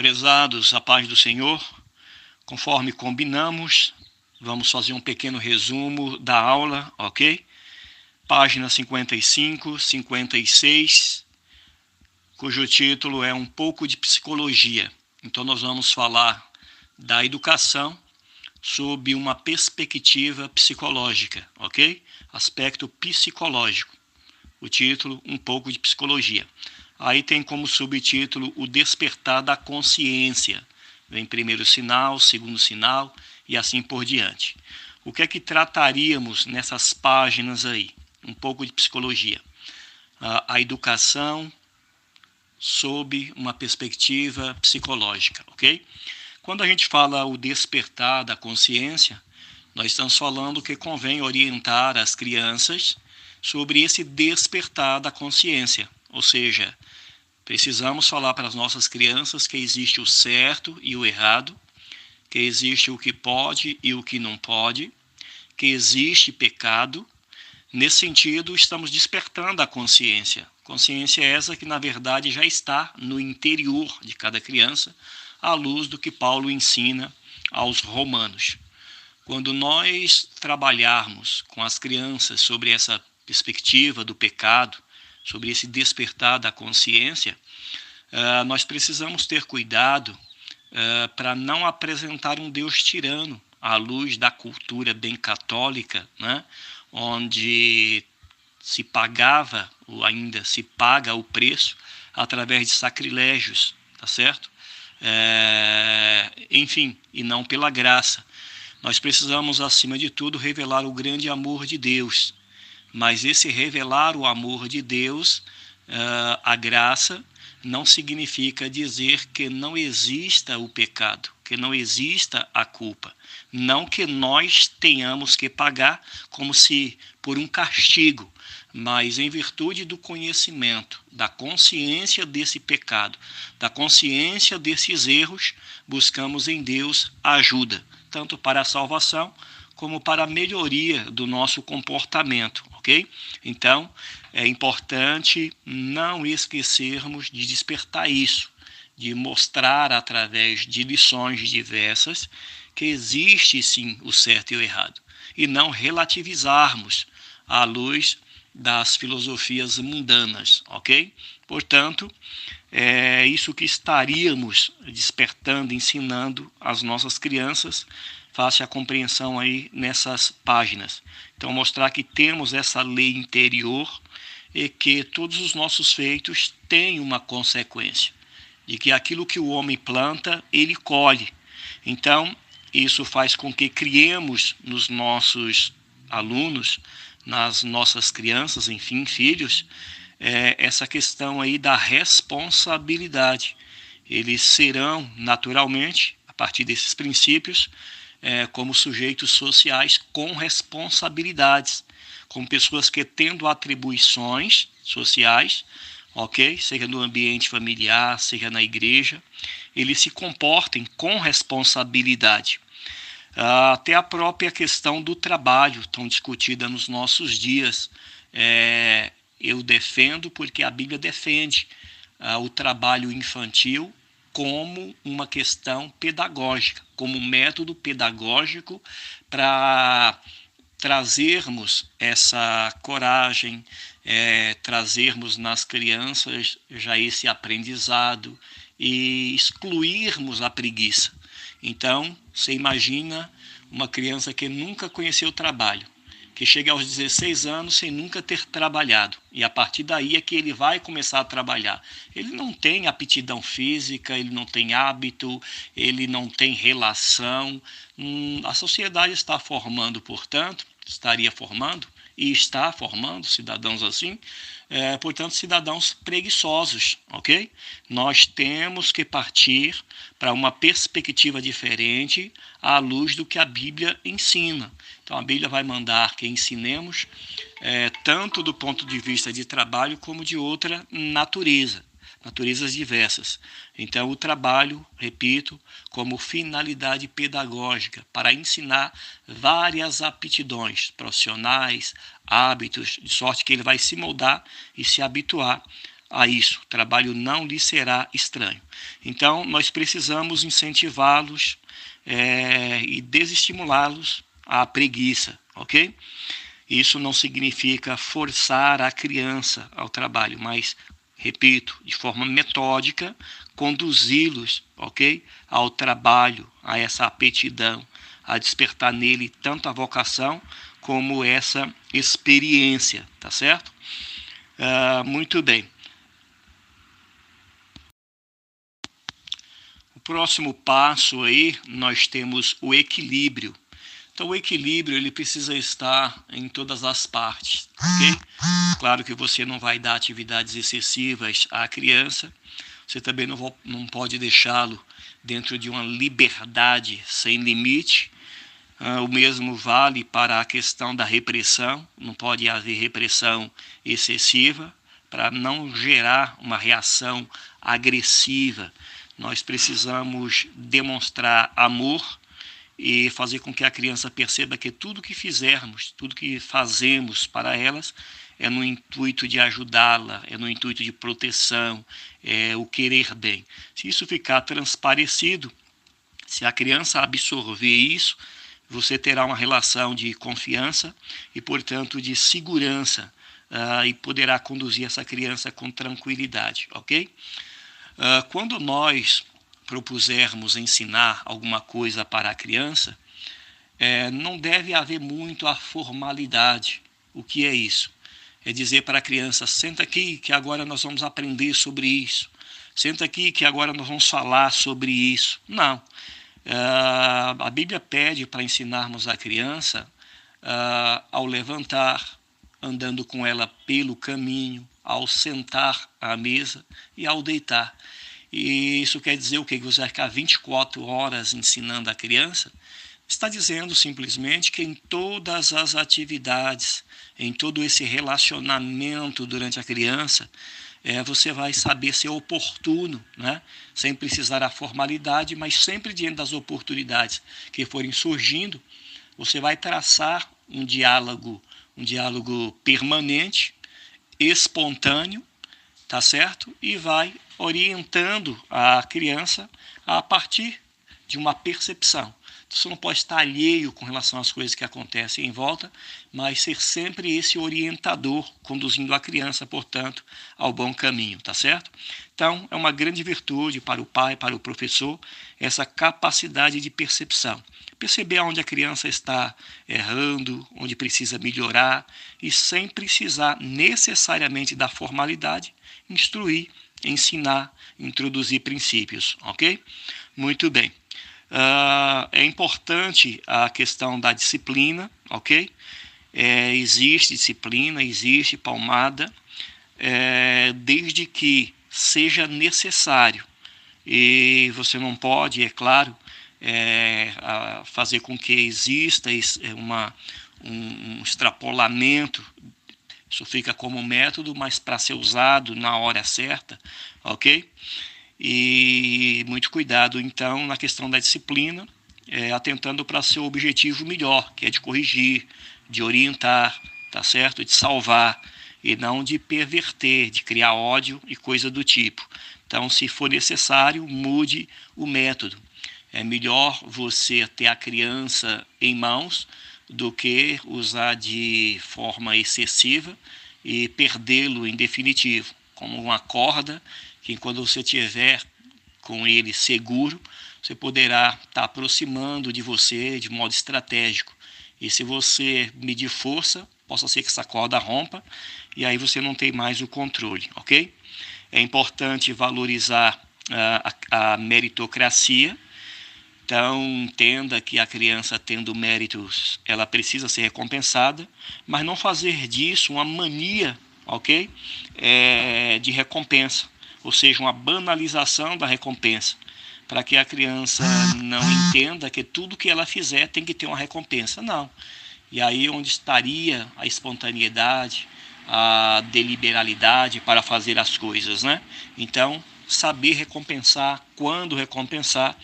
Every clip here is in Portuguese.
Prezados, a paz do Senhor, conforme combinamos, vamos fazer um pequeno resumo da aula, ok? Página 55, 56, cujo título é Um pouco de Psicologia. Então nós vamos falar da educação sob uma perspectiva psicológica, ok? Aspecto psicológico. O título, Um pouco de Psicologia. Aí tem como subtítulo o despertar da consciência. Vem primeiro sinal, segundo sinal e assim por diante. O que é que trataríamos nessas páginas aí? Um pouco de psicologia. A educação sob uma perspectiva psicológica, ok? Quando a gente fala o despertar da consciência, nós estamos falando que convém orientar as crianças sobre esse despertar da consciência, ou seja, precisamos falar para as nossas crianças que existe o certo e o errado, que existe o que pode e o que não pode, que existe pecado. Nesse sentido, estamos despertando a consciência. Consciência essa que, na verdade, já está no interior de cada criança, à luz do que Paulo ensina aos romanos. Quando nós trabalharmos com as crianças sobre essa perspectiva do pecado, sobre esse despertar da consciência, nós precisamos ter cuidado para não apresentar um Deus tirano à luz da cultura bem católica, né? Onde se pagava, ou ainda se paga o preço através de sacrilégios, tá certo? Enfim, e não pela graça. Nós precisamos, acima de tudo, revelar o grande amor de Deus. Mas esse revelar o amor de Deus, a graça, não significa dizer que não exista o pecado, que não exista a culpa. Não que nós tenhamos que pagar como se por um castigo, mas em virtude do conhecimento, da consciência desse pecado, da consciência desses erros, buscamos em Deus ajuda, tanto para a salvação como para a melhoria do nosso comportamento, ok? Então, é importante não esquecermos de despertar isso, de mostrar através de lições diversas que existe sim o certo e o errado, e não relativizarmos à luz das filosofias mundanas, ok? Portanto, é isso que estaríamos despertando, ensinando às nossas crianças. Faça a compreensão aí nessas páginas. Então, mostrar que temos essa lei interior e que todos os nossos feitos têm uma consequência, de que aquilo que o homem planta, ele colhe. Então, isso faz com que criemos nos nossos alunos, nas nossas crianças, enfim, filhos, essa questão aí da responsabilidade. Eles serão, naturalmente, a partir desses princípios, como sujeitos sociais com responsabilidades, como pessoas que, tendo atribuições sociais, ok, seja no ambiente familiar, seja na igreja, eles se comportem com responsabilidade. Até a própria questão do trabalho, tão discutida nos nossos dias, eu defendo porque a Bíblia defende o trabalho infantil como uma questão pedagógica, como um método pedagógico para trazermos essa coragem, trazermos nas crianças já esse aprendizado e excluirmos a preguiça. Então, você imagina uma criança que nunca conheceu trabalho, que chega aos 16 anos sem nunca ter trabalhado, e a partir daí é que ele vai começar a trabalhar. Ele não tem aptidão física, ele não tem hábito, ele não tem relação. A sociedade está formando, portanto, estaria formando e está formando cidadãos assim, portanto, cidadãos preguiçosos, ok? Nós temos que partir para uma perspectiva diferente à luz do que a Bíblia ensina. Então, a Bíblia vai mandar que ensinemos tanto do ponto de vista de trabalho como de outra naturezas diversas. Então, o trabalho, repito, como finalidade pedagógica para ensinar várias aptidões profissionais, hábitos, de sorte que ele vai se moldar e se habituar a isso. O trabalho não lhe será estranho. Então, nós precisamos incentivá-los e desestimulá-los à preguiça, ok? Isso não significa forçar a criança ao trabalho, mas, repito, de forma metódica, conduzi-los, ok, ao trabalho, a essa aptidão, a despertar nele tanto a vocação como essa experiência, tá certo? Muito bem. O próximo passo aí, nós temos o equilíbrio. Então, o equilíbrio ele precisa estar em todas as partes, ok? Claro que você não vai dar atividades excessivas à criança, você também não pode deixá-lo dentro de uma liberdade sem limite. O mesmo vale para a questão da repressão, não pode haver repressão excessiva para não gerar uma reação agressiva. Nós precisamos demonstrar amor e fazer com que a criança perceba que tudo que fizermos, tudo que fazemos para elas é no intuito de ajudá-la, é no intuito de proteção, é o querer bem. Se isso ficar transparecido, se a criança absorver isso, você terá uma relação de confiança e, portanto, de segurança e poderá conduzir essa criança com tranquilidade, ok? Quando nós propusermos ensinar alguma coisa para a criança, não deve haver muito a formalidade. O que é isso? É dizer para a criança, senta aqui que agora nós vamos aprender sobre isso. Senta aqui que agora nós vamos falar sobre isso. Não. A Bíblia pede para ensinarmos a criança ao levantar, andando com ela pelo caminho, ao sentar à mesa e ao deitar. E isso quer dizer o quê? Que você vai ficar 24 horas ensinando a criança? Está dizendo simplesmente que em todas as atividades, em todo esse relacionamento durante a criança, você vai saber ser oportuno, né? Sem precisar da formalidade, mas sempre diante das oportunidades que forem surgindo, você vai traçar um diálogo permanente, espontâneo, tá certo? E vai orientando a criança a partir de uma percepção. Você não pode estar alheio com relação às coisas que acontecem em volta, mas ser sempre esse orientador, conduzindo a criança, portanto, ao bom caminho, tá certo? Então, é uma grande virtude para o pai, para o professor, essa capacidade de percepção. Perceber onde a criança está errando, onde precisa melhorar, e sem precisar necessariamente da formalidade, instruir, ensinar, introduzir princípios, ok? Muito bem. É importante a questão da disciplina, ok? Existe disciplina, existe palmada, desde que seja necessário. E você não pode, é claro, fazer com que exista um extrapolamento. Isso fica como método, mas para ser usado na hora certa, ok? E muito cuidado, então, na questão da disciplina, atentando para seu objetivo melhor, que é de corrigir, de orientar, tá certo? De salvar, e não de perverter, de criar ódio e coisa do tipo. Então, se for necessário, mude o método. É melhor você ter a criança em mãos do que usar de forma excessiva e perdê-lo em definitivo, como uma corda que quando você tiver com ele seguro, você poderá estar aproximando de você de modo estratégico. E se você medir força, possa ser que essa corda rompa e aí você não tem mais o controle, ok? É importante valorizar a meritocracia. Então, entenda que a criança tendo méritos, ela precisa ser recompensada, mas não fazer disso uma mania, ok? De recompensa, ou seja, uma banalização da recompensa, para que a criança não entenda que tudo que ela fizer tem que ter uma recompensa. Não. E aí onde estaria a espontaneidade, a deliberalidade para fazer as coisas, né? Então, saber recompensar, quando recompensar,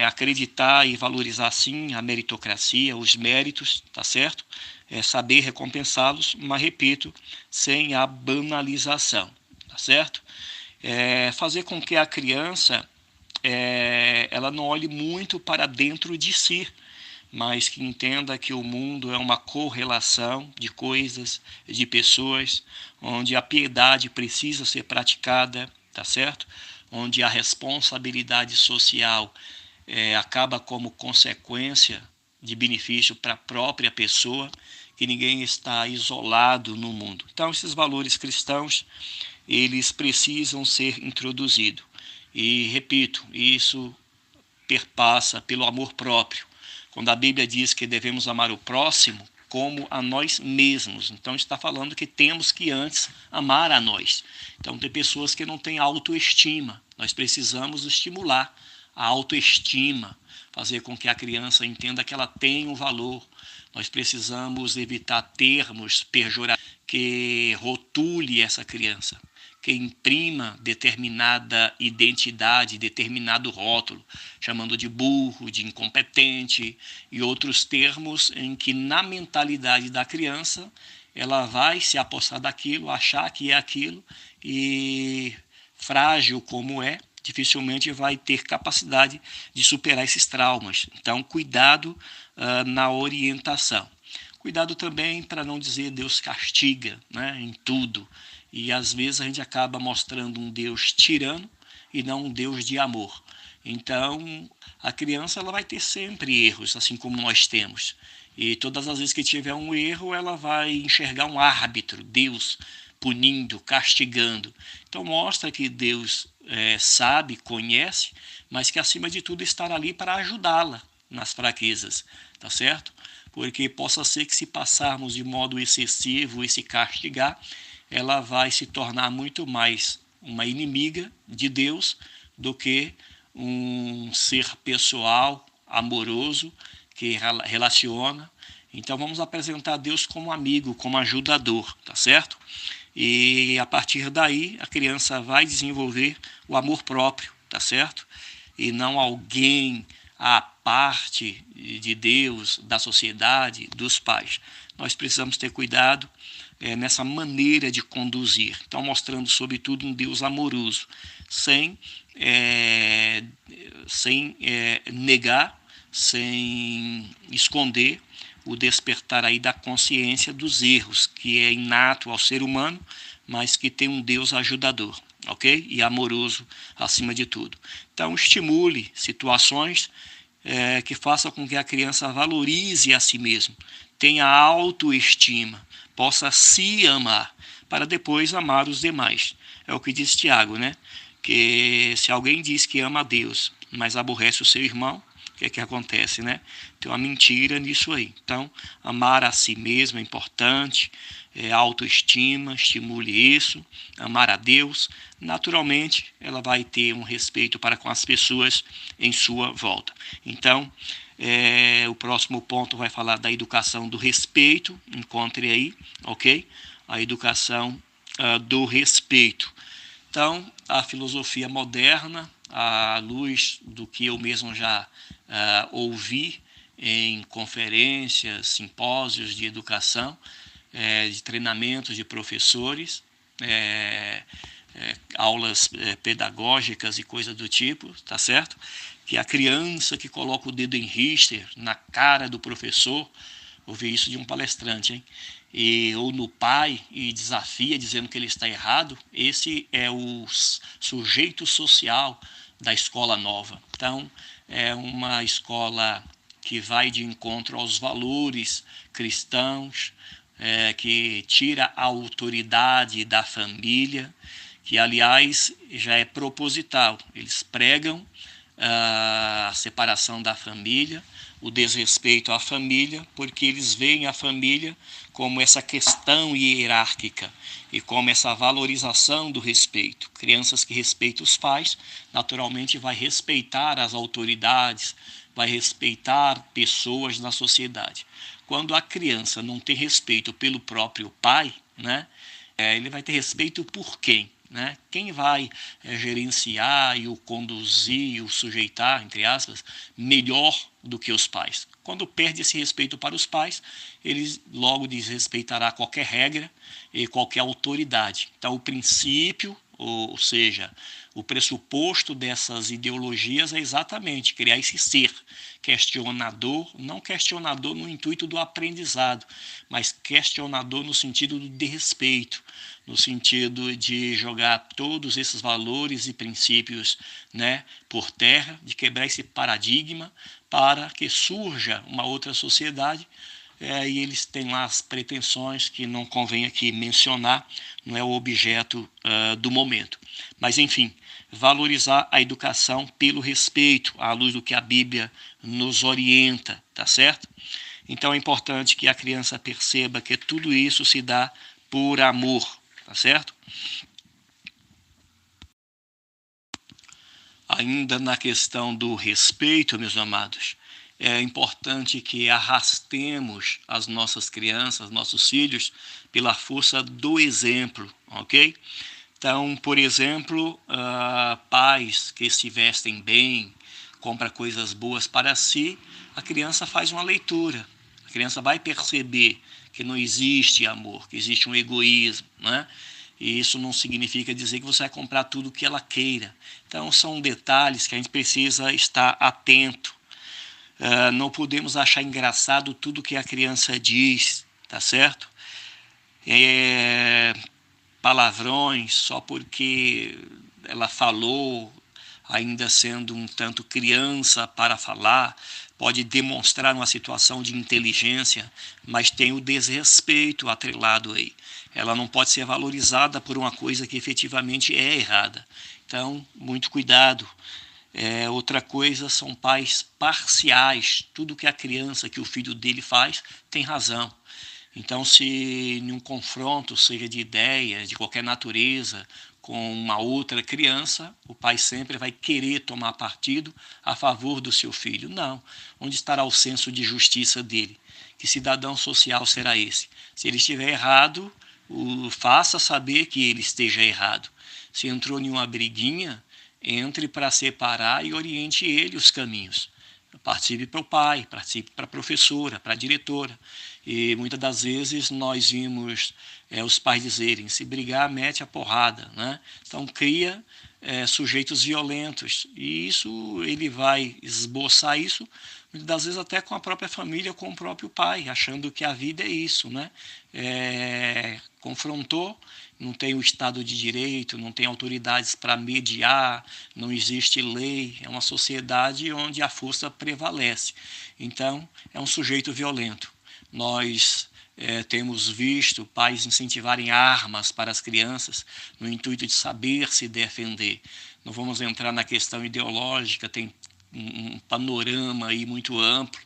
acreditar e valorizar sim a meritocracia, os méritos, tá certo? saber recompensá-los, mas repito, sem a banalização, tá certo? Fazer com que a criança ela não olhe muito para dentro de si, mas que entenda que o mundo é uma correlação de coisas, de pessoas, onde a piedade precisa ser praticada, tá certo? Onde a responsabilidade social acaba como consequência de benefício para a própria pessoa, que ninguém está isolado no mundo. Então, esses valores cristãos, eles precisam ser introduzidos. E, repito, isso perpassa pelo amor próprio. Quando a Bíblia diz que devemos amar o próximo como a nós mesmos, então está falando que temos que antes amar a nós. Então tem pessoas que não têm autoestima, nós precisamos estimular a autoestima, fazer com que a criança entenda que ela tem um valor. Nós precisamos evitar termos pejorativos que rotule essa criança, que imprima determinada identidade, determinado rótulo, chamando de burro, de incompetente e outros termos em que na mentalidade da criança ela vai se apossar daquilo, achar que é aquilo e, frágil como dificilmente vai ter capacidade de superar esses traumas. Então, cuidado na orientação. Cuidado também para não dizer Deus castiga, né, em tudo. E às vezes a gente acaba mostrando um Deus tirano e não um Deus de amor. Então, a criança ela vai ter sempre erros, assim como nós temos. E todas as vezes que tiver um erro, ela vai enxergar um árbitro, Deus, punindo, castigando. Então, mostra que Deus sabe, conhece, mas que acima de tudo estará ali para ajudá-la nas fraquezas, tá certo? Porque possa ser que se passarmos de modo excessivo e se castigar, ela vai se tornar muito mais uma inimiga de Deus do que um ser pessoal, amoroso, que relaciona. Então vamos apresentar Deus como amigo, como ajudador, tá certo? E a partir daí a criança vai desenvolver o amor próprio, tá certo? E não alguém à parte de Deus, da sociedade, dos pais. Nós precisamos ter cuidado nessa maneira de conduzir. Então, mostrando, sobretudo, um Deus amoroso, sem negar, sem esconder o despertar aí da consciência dos erros, que é inato ao ser humano, mas que tem um Deus ajudador, ok? E amoroso acima de tudo. Então, estimule situações que façam com que a criança valorize a si mesmo, tenha autoestima, possa se amar, para depois amar os demais. É o que diz Tiago, né? Que se alguém diz que ama a Deus, mas aborrece o seu irmão, o que acontece, né? Tem uma mentira nisso aí. Então, amar a si mesmo é importante, autoestima, estimule isso, amar a Deus. Naturalmente, ela vai ter um respeito para com as pessoas em sua volta. Então, o próximo ponto vai falar da educação do respeito, encontre aí, ok? A educação do respeito. Então, a filosofia moderna, à luz do que eu mesmo já ouvi em conferências, simpósios de educação, de treinamentos de professores, aulas pedagógicas e coisa do tipo, tá certo? Que a criança que coloca o dedo em Richter na cara do professor, ouvi isso de um palestrante, hein? Ou no pai e desafia dizendo que ele está errado, esse é o sujeito social da escola nova. Então, é uma escola que vai de encontro aos valores cristãos, que tira a autoridade da família, que, aliás, já é proposital. Eles pregam a separação da família, o desrespeito à família, porque eles veem a família como essa questão hierárquica e como essa valorização do respeito. Crianças que respeitam os pais, naturalmente vai respeitar as autoridades, vai respeitar pessoas na sociedade. Quando a criança não tem respeito pelo próprio pai, né, ele vai ter respeito por quem? Né? Quem vai gerenciar e o conduzir e o sujeitar, entre aspas, melhor do que os pais? Quando perde esse respeito para os pais, ele logo desrespeitará qualquer regra e qualquer autoridade. Então, o princípio, ou seja, o pressuposto dessas ideologias é exatamente criar esse ser questionador, não questionador no intuito do aprendizado, mas questionador no sentido do desrespeito, no sentido de jogar todos esses valores e princípios, né, por terra, de quebrar esse paradigma para que surja uma outra sociedade. E eles têm lá as pretensões que não convém aqui mencionar, não é o objeto do momento. Mas, enfim, valorizar a educação pelo respeito, à luz do que a Bíblia nos orienta, tá certo? Então é importante que a criança perceba que tudo isso se dá por amor, tá certo? Ainda na questão do respeito, meus amados, é importante que arrastemos as nossas crianças, nossos filhos, pela força do exemplo, ok? Então, por exemplo, pais que se vestem bem, compram coisas boas para si, a criança faz uma leitura. A criança vai perceber que não existe amor, que existe um egoísmo, né? E isso não significa dizer que você vai comprar tudo o que ela queira. Então, são detalhes que a gente precisa estar atento. Não podemos achar engraçado tudo que a criança diz, tá certo? Palavrões só porque ela falou, ainda sendo um tanto criança para falar, pode demonstrar uma situação de inteligência, mas tem o desrespeito atrelado aí. Ela não pode ser valorizada por uma coisa que efetivamente é errada. Então, muito cuidado. Outra coisa são pais parciais. Tudo que a criança, que o filho dele faz, tem razão. Então, se em um confronto, seja de ideia, de qualquer natureza, com uma outra criança, o pai sempre vai querer tomar partido a favor do seu filho. Não. Onde estará o senso de justiça dele? Que cidadão social será esse? Se ele estiver errado, faça saber que ele esteja errado. Se entrou em uma briguinha, entre para separar e oriente ele os caminhos. Participe para o pai, participe para a professora, para a diretora. E muitas das vezes nós vimos os pais dizerem, se brigar, mete a porrada, né? Então cria sujeitos violentos. E isso, ele vai esboçar isso, muitas das vezes até com a própria família, com o próprio pai, achando que a vida é isso, né? Confrontou, não tem o Estado de Direito, não tem autoridades para mediar, não existe lei, é uma sociedade onde a força prevalece. Então, é um sujeito violento. Nós temos visto pais incentivarem armas para as crianças no intuito de saber se defender. Não vamos entrar na questão ideológica, tem um panorama aí muito amplo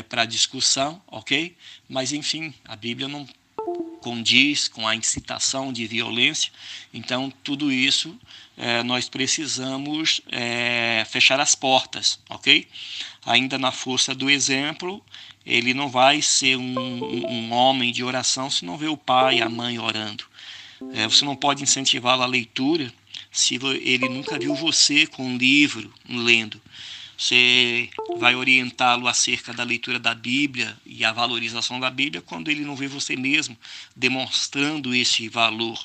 para discussão, ok? Mas, enfim, a Bíblia não condiz com a incitação de violência. Então, tudo isso nós precisamos fechar as portas, ok? Ainda na força do exemplo, ele não vai ser um homem de oração se não vê o pai e a mãe orando. Você não pode incentivá-lo à leitura se ele nunca viu você com um livro lendo. Você vai orientá-lo acerca da leitura da Bíblia e a valorização da Bíblia quando ele não vê você mesmo demonstrando esse valor.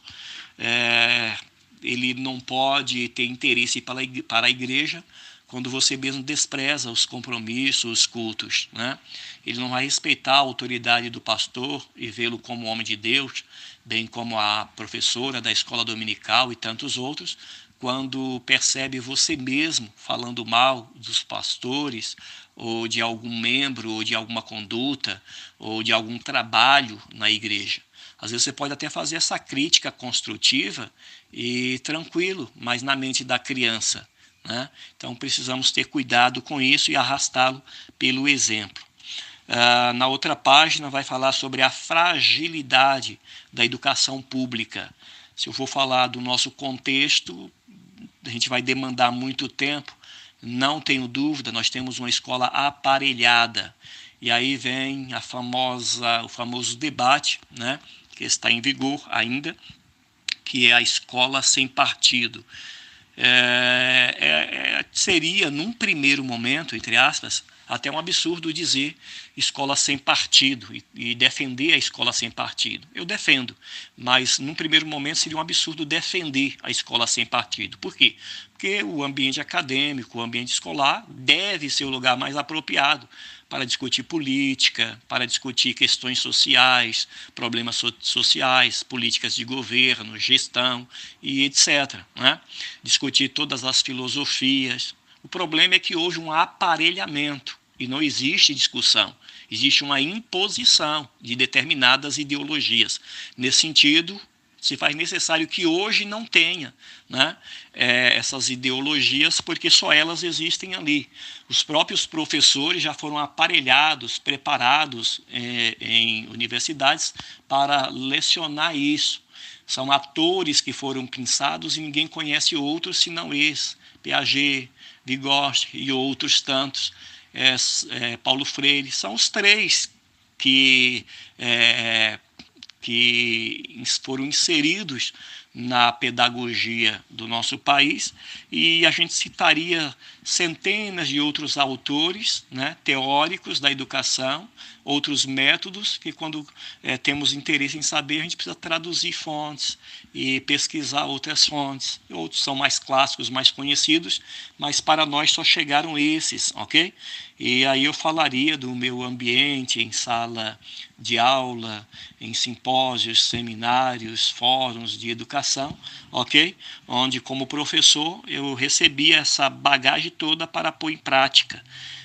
Ele não pode ter interesse para a igreja quando você mesmo despreza os compromissos, os cultos, né? Ele não vai respeitar a autoridade do pastor e vê-lo como homem de Deus, bem como a professora da escola dominical e tantos outros, quando percebe você mesmo falando mal dos pastores, ou de algum membro, ou de alguma conduta, ou de algum trabalho na igreja. Às vezes você pode até fazer essa crítica construtiva e tranquilo, mas na mente da criança, né? Então precisamos ter cuidado com isso e arrastá-lo pelo exemplo. Na outra página vai falar sobre a fragilidade da educação pública. Se eu for falar do nosso contexto, a gente vai demandar muito tempo. Não tenho dúvida, nós temos uma escola aparelhada. E aí vem o famoso debate, né, que está em vigor ainda, que é a escola sem partido. Seria, num primeiro momento, entre aspas, até um absurdo dizer escola sem partido e defender a escola sem partido. Eu defendo, mas num primeiro momento seria um absurdo defender a escola sem partido. Por quê? Porque o ambiente acadêmico, o ambiente escolar deve ser o lugar mais apropriado para discutir política, para discutir questões sociais, problemas sociais, políticas de governo, gestão e etc. Né? Discutir todas as filosofias. O problema é que hoje um aparelhamento e não existe discussão, existe uma imposição de determinadas ideologias. Nesse sentido, se faz necessário que hoje não tenha, né, essas ideologias, porque só elas existem ali. Os próprios professores já foram aparelhados, preparados em universidades para lecionar isso. São atores que foram pensados e ninguém conhece outros senão esse, Piaget, Vygotsky e outros tantos, Paulo Freire. São os três que foram inseridos na pedagogia do nosso país, e a gente citaria centenas de outros autores, né, teóricos da educação, outros métodos que, quando temos interesse em saber, a gente precisa traduzir fontes e pesquisar outras fontes. Outros são mais clássicos, mais conhecidos, mas para nós só chegaram esses, ok? E aí eu falaria do meu ambiente em sala de aula, em simpósios, seminários, fóruns de educação, ok? Onde, como professor, eu recebia essa bagagem toda para pôr em prática.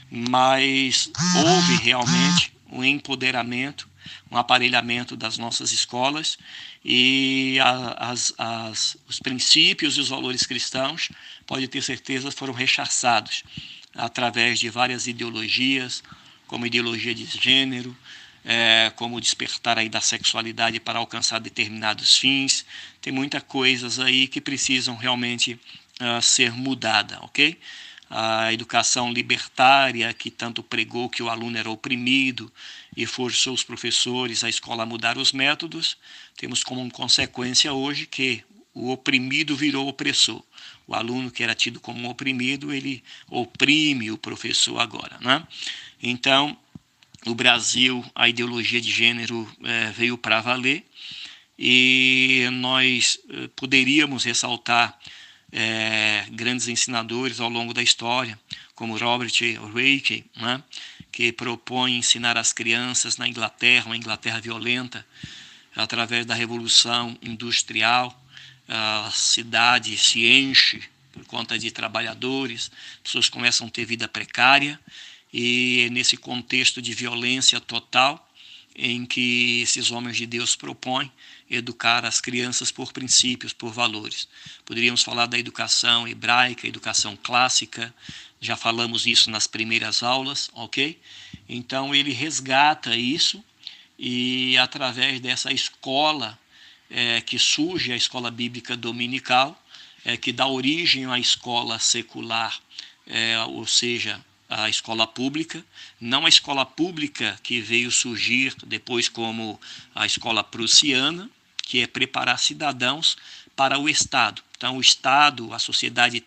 Mas houve realmente um empoderamento, um aparelhamento das nossas escolas, e os princípios e os valores cristãos, pode ter certeza, foram rechaçados através de várias ideologias, como ideologia de gênero, como despertar aí da sexualidade para alcançar determinados fins. Tem muitas coisas aí que precisam realmente ser mudada, ok? A educação libertária, que tanto pregou que o aluno era oprimido e forçou os professores, a escola a mudar os métodos, temos como consequência hoje que o oprimido virou opressor. O aluno que era tido como oprimido, ele oprime o professor agora, né? Então, no Brasil, a ideologia de gênero veio para valer, e nós poderíamos ressaltar grandes ensinadores ao longo da história, como Robert Reich, né, que propõe ensinar as crianças na Inglaterra, uma Inglaterra violenta, através da Revolução Industrial. A cidade se enche por conta de trabalhadores, pessoas começam a ter vida precária, e nesse contexto de violência total, em que esses homens de Deus propõem educar as crianças por princípios, por valores. Poderíamos falar da educação hebraica, educação clássica, já falamos isso nas primeiras aulas, ok? Então ele resgata isso, e através dessa escola que surge, a escola bíblica dominical, que dá origem à escola secular, ou seja, a escola pública, não a escola pública que veio surgir depois como a escola prussiana, que é preparar cidadãos para o Estado. Então, o Estado, a sociedade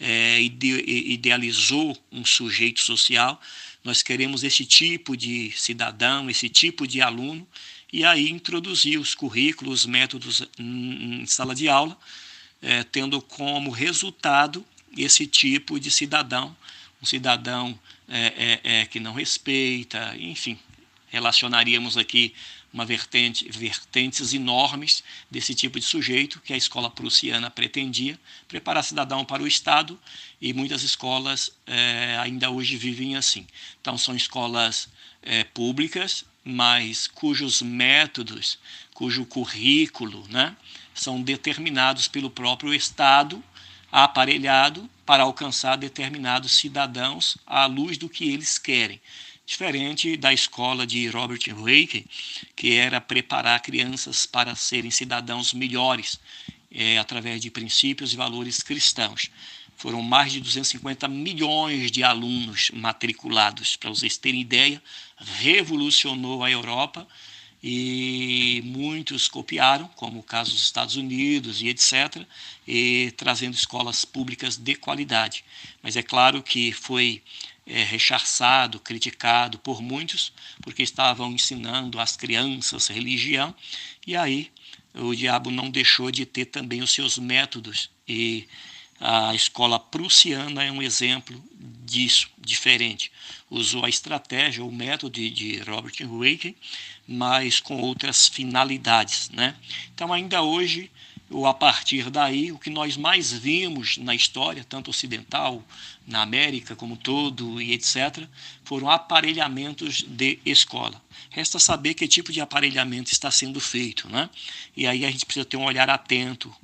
idealizou um sujeito social, nós queremos esse tipo de cidadão, esse tipo de aluno, e aí introduzir os currículos, os métodos em sala de aula, tendo como resultado esse tipo de cidadão, um cidadão que não respeita, enfim, relacionaríamos aqui vertentes enormes desse tipo de sujeito que a escola prussiana pretendia, preparar cidadão para o Estado, e muitas escolas ainda hoje vivem assim. Então, são escolas públicas, mas cujos métodos, cujo currículo, né, são determinados pelo próprio Estado, aparelhado para alcançar determinados cidadãos à luz do que eles querem. Diferente da escola de Robert Reich, que era preparar crianças para serem cidadãos melhores, através de princípios e valores cristãos. Foram mais de 250 milhões de alunos matriculados. Para vocês terem ideia, revolucionou a Europa, e muitos copiaram, como o caso dos Estados Unidos e etc., e trazendo escolas públicas de qualidade. Mas é claro que foi rechaçado, criticado por muitos, porque estavam ensinando às crianças religião, e aí o diabo não deixou de ter também os seus métodos, e a escola prussiana é um exemplo disso, diferente. Usou a estratégia, o método de Robert Reich, mas com outras finalidades, né? Então, ainda hoje, ou a partir daí, o que nós mais vimos na história, tanto ocidental, na América como todo e etc., foram aparelhamentos de escola. Resta saber que tipo de aparelhamento está sendo feito, né? E aí a gente precisa ter um olhar atento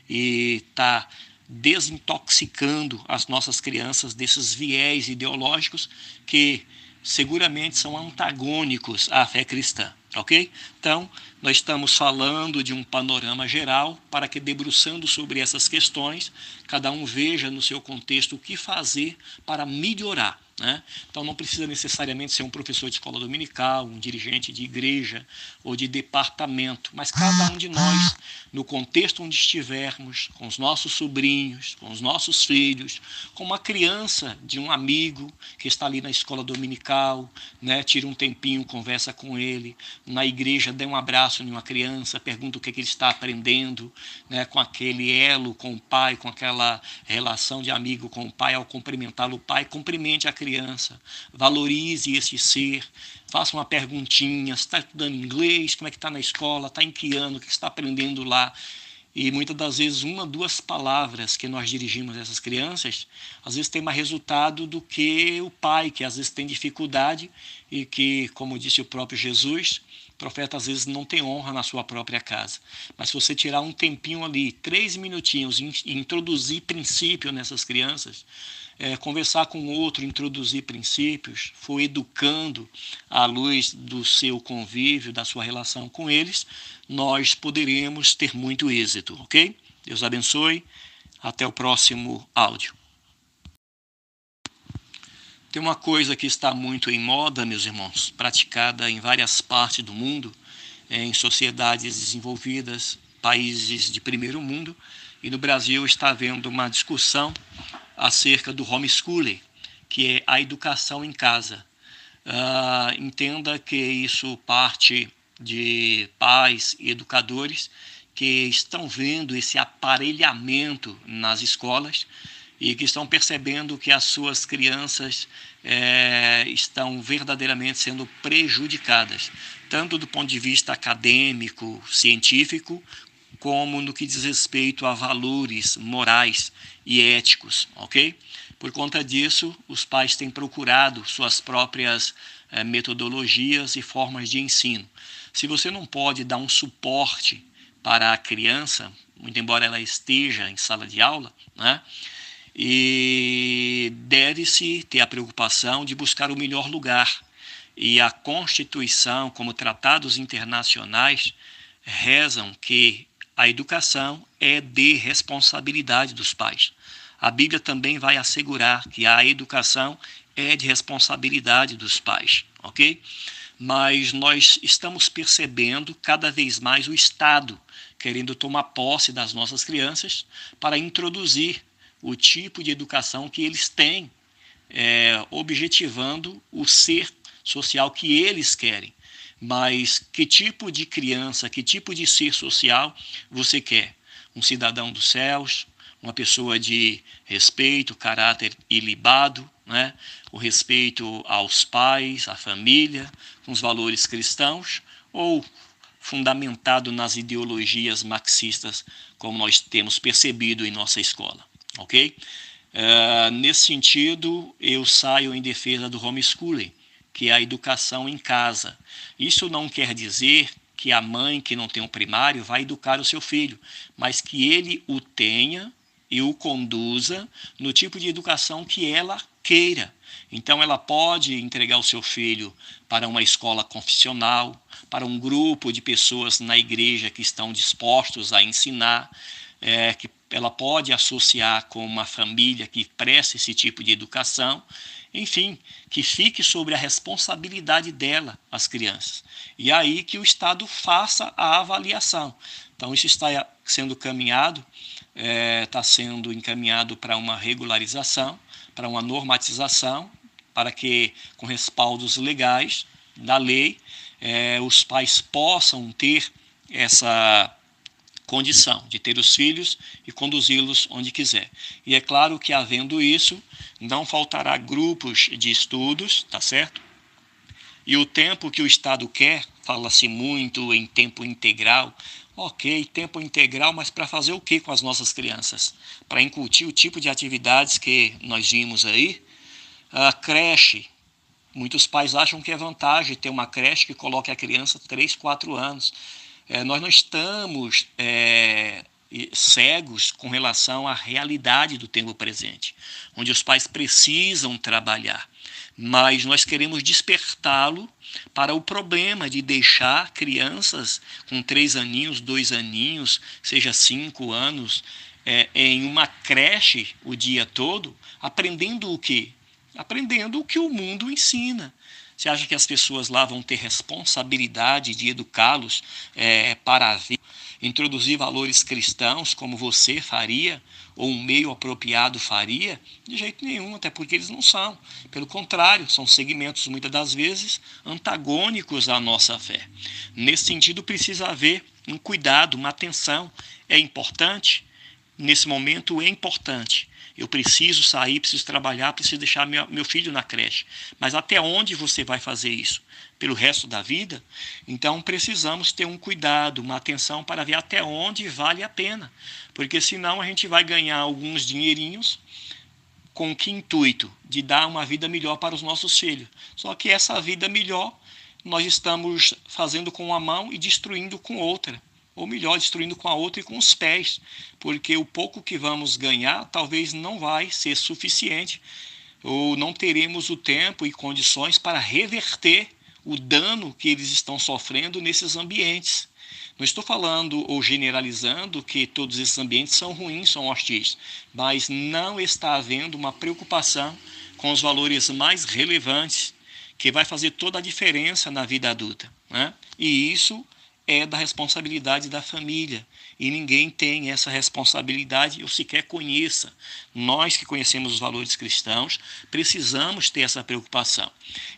e tá desintoxicando as nossas crianças desses viés ideológicos que seguramente são antagônicos à fé cristã, ok? Então, nós estamos falando de um panorama geral para que, debruçando sobre essas questões, cada um veja no seu contexto o que fazer para melhorar, né? Então, não precisa necessariamente ser um professor de escola dominical, um dirigente de igreja ou de departamento, mas cada um de nós, no contexto onde estivermos, com os nossos sobrinhos, com os nossos filhos, com uma criança de um amigo que está ali na escola dominical, né? Tira um tempinho, conversa com ele, na igreja dê um abraço em uma criança, pergunta o que ele está aprendendo, né? Com aquele elo com o pai, com aquela relação de amigo com o pai, ao cumprimentá-lo, o pai, cumprimente a criança, valorize esse ser, faça uma perguntinha, está estudando inglês, como é que está na escola, está em que ano, o que está aprendendo lá? E muitas das vezes uma, duas palavras que nós dirigimos a essas crianças, às vezes tem mais resultado do que o pai, que às vezes tem dificuldade e que, como disse o próprio Jesus, o profeta às vezes não tem honra na sua própria casa. Mas se você tirar um tempinho ali, 3 minutinhos, e introduzir princípio nessas crianças, conversar com o outro, introduzir princípios, for educando à luz do seu convívio, da sua relação com eles, nós poderemos ter muito êxito, ok? Deus abençoe. Até o próximo áudio. Tem uma coisa que está muito em moda, meus irmãos, praticada em várias partes do mundo, em sociedades desenvolvidas, países de primeiro mundo, e no Brasil está havendo uma discussão acerca do homeschooling, que é a educação em casa. Entenda que isso parte de pais e educadores que estão vendo esse aparelhamento nas escolas e que estão percebendo que as suas crianças estão verdadeiramente sendo prejudicadas, tanto do ponto de vista acadêmico, científico, como no que diz respeito a valores morais e éticos, ok? Por conta disso, os pais têm procurado suas próprias metodologias e formas de ensino. Se você não pode dar um suporte para a criança, muito embora ela esteja em sala de aula, né? E deve-se ter a preocupação de buscar o melhor lugar. E a Constituição, como tratados internacionais, rezam que a educação é de responsabilidade dos pais. A Bíblia também vai assegurar que a educação é de responsabilidade dos pais, ok? Mas nós estamos percebendo cada vez mais o Estado querendo tomar posse das nossas crianças para introduzir o tipo de educação que eles têm, objetivando o ser social que eles querem. Mas que tipo de criança, que tipo de ser social você quer? Um cidadão dos céus, uma pessoa de respeito, caráter ilibado, né? O respeito aos pais, à família, com os valores cristãos, ou fundamentado nas ideologias marxistas, como nós temos percebido em nossa escola, ok? Nesse sentido, eu saio em defesa do homeschooling, que é a educação em casa. Isso não quer dizer que a mãe que não tem um primário vai educar o seu filho, mas que ele o tenha e o conduza no tipo de educação que ela queira. Então, ela pode entregar o seu filho para uma escola confessional, para um grupo de pessoas na igreja que estão dispostos a ensinar, que ela pode associar com uma família que presta esse tipo de educação, enfim, que fique sobre a responsabilidade dela, as crianças. E aí que o Estado faça a avaliação. Então, isso está sendo caminhado, está sendo encaminhado para uma regularização, para uma normatização, para que, com respaldos legais da lei, os pais possam ter essa condição de ter os filhos e conduzi-los onde quiser. E é claro que, havendo isso, não faltará grupos de estudos, tá certo? E o tempo que o Estado quer, fala-se muito em tempo integral. Ok, tempo integral, mas para fazer o que com as nossas crianças? Para incutir o tipo de atividades que nós vimos aí? A creche. Muitos pais acham que é vantagem ter uma creche que coloque a criança 3, 4 anos. Nós não estamos cegos com relação à realidade do tempo presente, onde os pais precisam trabalhar, mas nós queremos despertá-lo para o problema de deixar crianças com 3 aninhos, 2 aninhos, seja 5 anos, em uma creche o dia todo, aprendendo o quê? Aprendendo o que o mundo ensina. Você acha que as pessoas lá vão ter responsabilidade de educá-los para a vida? Introduzir valores cristãos como você faria, ou um meio apropriado faria? De jeito nenhum, até porque eles não são. Pelo contrário, são segmentos, muitas das vezes, antagônicos à nossa fé. Nesse sentido, precisa haver um cuidado, uma atenção. É importante? Nesse momento é importante. Eu preciso sair, preciso trabalhar, preciso deixar meu filho na creche. Mas até onde você vai fazer isso? Pelo resto da vida? Então precisamos ter um cuidado, uma atenção para ver até onde vale a pena. Porque senão a gente vai ganhar alguns dinheirinhos com que intuito? De dar uma vida melhor para os nossos filhos. Só que essa vida melhor nós estamos fazendo com uma mão e destruindo com outra. Ou melhor, destruindo com a outra e com os pés, porque o pouco que vamos ganhar talvez não vai ser suficiente, ou não teremos o tempo e condições para reverter o dano que eles estão sofrendo nesses ambientes. Não estou falando ou generalizando que todos esses ambientes são ruins, são hostis, mas não está havendo uma preocupação com os valores mais relevantes, que vai fazer toda a diferença na vida adulta, né? E isso é da responsabilidade da família, e ninguém tem essa responsabilidade ou sequer conheça. Nós que conhecemos os valores cristãos, precisamos ter essa preocupação.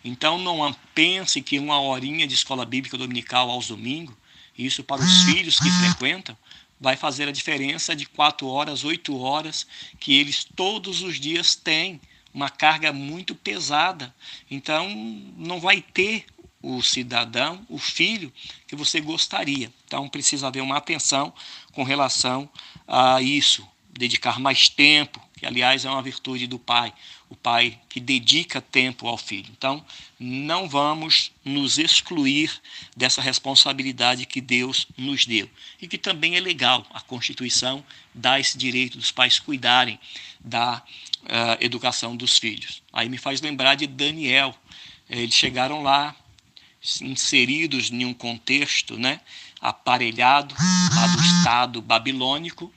Então não pense que uma horinha de escola bíblica dominical aos domingos, isso para os filhos que frequentam, vai fazer a diferença de 4 horas, 8 horas, que eles todos os dias têm uma carga muito pesada. Então não vai ter o cidadão, o filho que você gostaria. Então precisa haver uma atenção com relação a isso, dedicar mais tempo, que aliás é uma virtude do pai, o pai que dedica tempo ao filho. Então não vamos nos excluir dessa responsabilidade que Deus nos deu, e que também é legal, a Constituição dá esse direito dos pais cuidarem da educação dos filhos. Aí me faz lembrar de Daniel. Eles chegaram lá, inseridos em um contexto, né, aparelhado lá do Estado babilônico,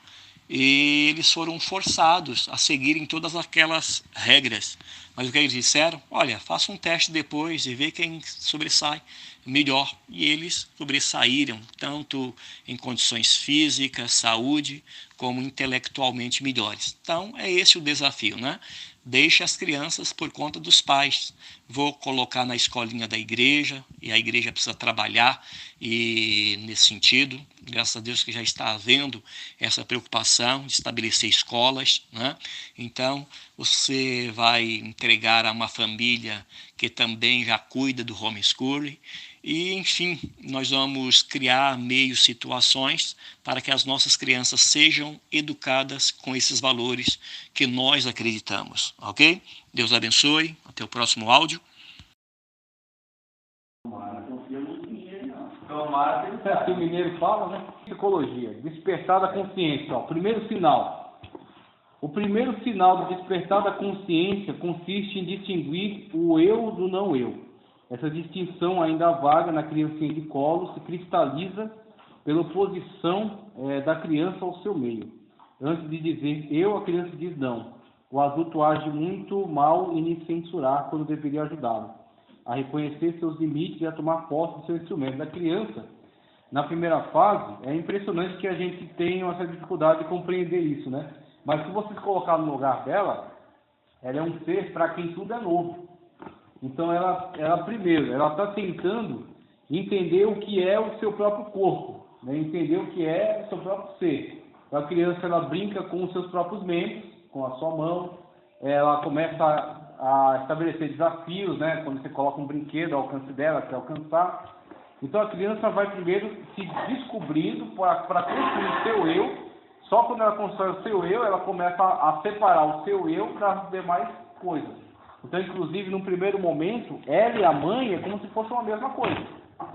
e eles foram forçados a seguirem todas aquelas regras. Mas o que eles disseram? Olha, faça um teste depois e vê quem sobressai melhor. E eles sobressaíram, tanto em condições físicas, saúde, como intelectualmente melhores. Então, é esse o desafio, né? Deixe as crianças por conta dos pais. Vou colocar na escolinha da igreja, e a igreja precisa trabalhar e nesse sentido, graças a Deus que já está havendo essa preocupação de estabelecer escolas, né? Então, você vai entregar a uma família que também já cuida do homeschooling, e, enfim, nós vamos criar meios, situações para que as nossas crianças sejam educadas com esses valores que nós acreditamos, ok? Deus abençoe, até o próximo áudio. Assim o mineiro fala, né? Psicologia, despertar da consciência. Ó, primeiro sinal. O primeiro sinal do despertar da consciência consiste em distinguir o eu do não eu. Essa distinção ainda vaga na criancinha de colo se cristaliza pela oposição da criança ao seu meio. Antes de dizer eu, a criança diz não. O adulto age muito mal em lhe censurar quando deveria ajudá-lo a reconhecer seus limites e a tomar posse do seu instrumento. Da criança, na primeira fase, é impressionante que a gente tenha essa dificuldade de compreender isso, né? Mas se você se colocar no lugar dela, ela é um ser para quem tudo é novo. Então ela primeiro, ela está tentando entender o que é o seu próprio corpo, né? Entender o que é o seu próprio ser. Então, a criança, ela brinca com os seus próprios membros, com a sua mão, ela começa a estabelecer desafios, né? Quando você coloca um brinquedo ao alcance dela, quer alcançar. Então a criança vai primeiro se descobrindo para construir seu eu. Só quando ela constrói o seu eu, ela começa a separar o seu eu das demais coisas. Então, inclusive, num primeiro momento, ela e a mãe é como se fossem uma mesma coisa.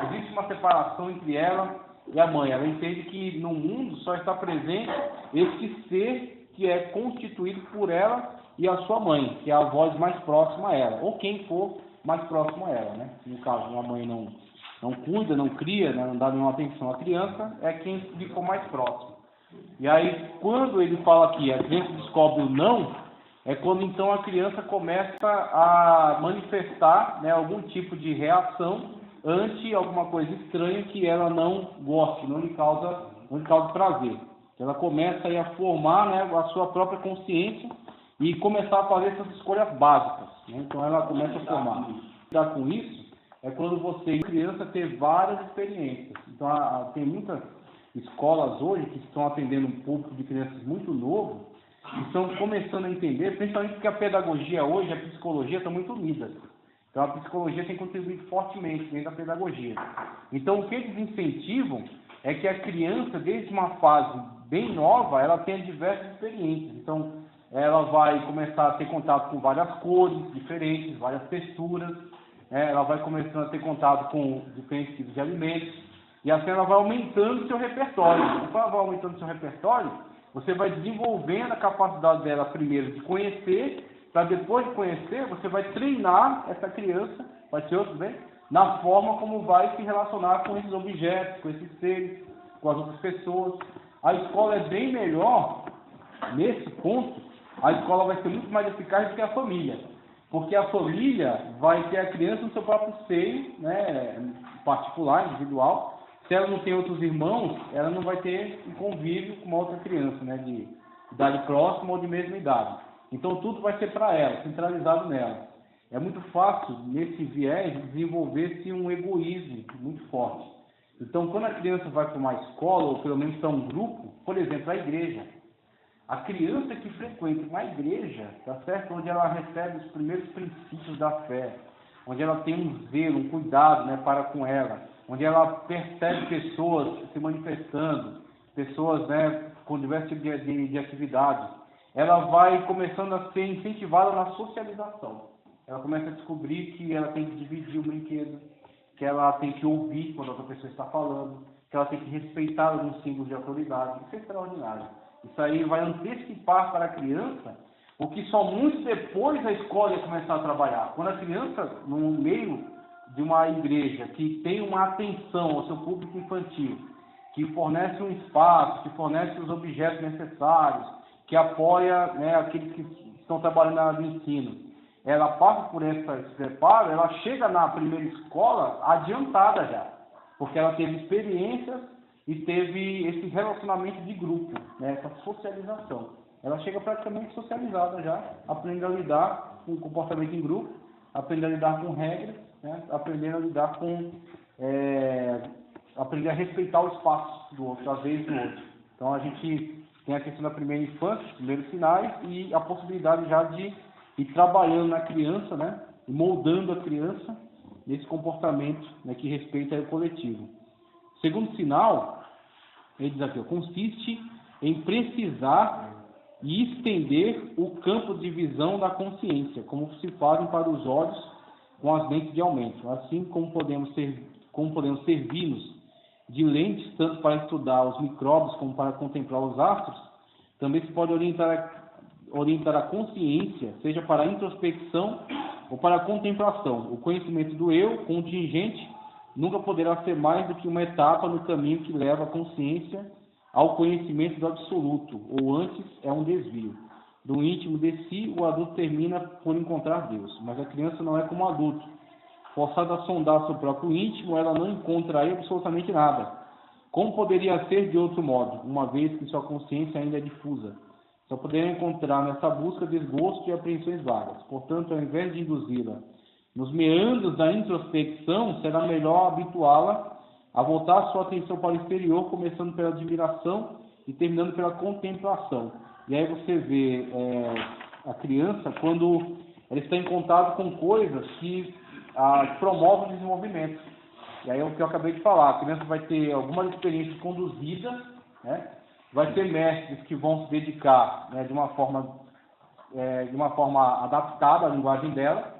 Existe uma separação entre ela e a mãe. Ela entende que no mundo só está presente esse ser que é constituído por ela e a sua mãe, que é a voz mais próxima a ela, ou quem for mais próximo a ela, né? No caso, uma mãe não cuida, não cria, né? Não dá nenhuma atenção à criança, é quem ficou mais próximo. E aí, quando ele fala aqui, a criança descobre o não, é quando então a criança começa a manifestar, né, algum tipo de reação ante alguma coisa estranha que ela não goste, não lhe causa prazer. Ela começa aí a formar, né, a sua própria consciência e começar a fazer essas escolhas básicas, né? Então ela começa a formar. Lidar com isso é quando você, criança, ter várias experiências. Então tem muitas escolas hoje que estão atendendo um público de crianças muito novo e estão começando a entender, principalmente porque a pedagogia hoje, a psicologia estão muito unidas. Então a psicologia tem contribuído fortemente dentro da pedagogia. Então o que eles incentivam é que a criança, desde uma fase bem nova, ela tenha diversas experiências. Então ela vai começar a ter contato com várias cores diferentes, várias texturas, ela vai começando a ter contato com diferentes tipos de alimentos, e assim ela vai aumentando o seu repertório. Quando ela vai aumentando o seu repertório, você vai desenvolvendo a capacidade dela, primeiro, de conhecer, para depois de conhecer, você vai treinar essa criança, vai ser outro bem, na forma como vai se relacionar com esses objetos, com esses seres, com as outras pessoas. A escola é bem melhor, nesse ponto, a escola vai ser muito mais eficaz do que a família. Porque a família vai ter a criança no seu próprio seio, né, particular, individual. Se ela não tem outros irmãos, ela não vai ter um convívio com uma outra criança, né, de idade próxima ou de mesma idade. Então tudo vai ser para ela, centralizado nela. É muito fácil, nesse viés, desenvolver-se um egoísmo muito forte. Então, quando a criança vai para uma escola, ou pelo menos para um grupo, por exemplo, a igreja, a criança que frequenta uma igreja, tá certo? Onde ela recebe os primeiros princípios da fé, onde ela tem um zelo, um cuidado, né, para com ela, onde ela percebe pessoas se manifestando, pessoas, né, com diversos tipos de atividades, ela vai começando a ser incentivada na socialização. Ela começa a descobrir que ela tem que dividir o brinquedo, que ela tem que ouvir quando a outra pessoa está falando, que ela tem que respeitar alguns símbolos de autoridade. Isso é extraordinário. Isso aí vai antecipar para a criança o que só muito depois a escola ia começar a trabalhar. Quando a criança, no meio de uma igreja que tem uma atenção ao seu público infantil, que fornece um espaço, que fornece os objetos necessários, que apoia, né, aqueles que estão trabalhando na área do ensino, ela passa por esse preparo, ela chega na primeira escola adiantada já, porque ela teve experiências e teve esse relacionamento de grupo, né, essa socialização. Ela chega praticamente socializada já, aprendendo a lidar com o comportamento em grupo, aprendendo a lidar com regras, né, aprendendo a lidar com... aprender a respeitar o espaço do outro, a vez do outro. Então a gente tem a questão da primeira infância, os primeiros sinais, e a possibilidade já de ir trabalhando na criança, né, e moldando a criança nesse comportamento, né, que respeita o coletivo. Segundo sinal, ele diz aqui, consiste em precisar e estender o campo de visão da consciência, como se fazem para os olhos com as lentes de aumento. Assim como podemos servir-nos de lentes tanto para estudar os micróbios como para contemplar os astros, também se pode orientar a consciência, seja para a introspecção ou para a contemplação. O conhecimento do eu contingente nunca poderá ser mais do que uma etapa no caminho que leva a consciência ao conhecimento do absoluto, ou antes é um desvio. Do íntimo de si, o adulto termina por encontrar Deus, mas a criança não é como o adulto. Forçada a sondar seu próprio íntimo, ela não encontra aí absolutamente nada. Como poderia ser de outro modo, uma vez que sua consciência ainda é difusa? Só poderia encontrar nessa busca desgosto e apreensões vagas. Portanto, ao invés de induzi-la nos meandros da introspecção, será melhor habituá-la a voltar sua atenção para o exterior, começando pela admiração e terminando pela contemplação. E aí você vê a criança quando ela está em contato com coisas que promovem o desenvolvimento. E aí é o que eu acabei de falar, a criança vai ter algumas experiências conduzidas, né? Vai ter mestres que vão se dedicar, né, de uma forma adaptada à linguagem dela.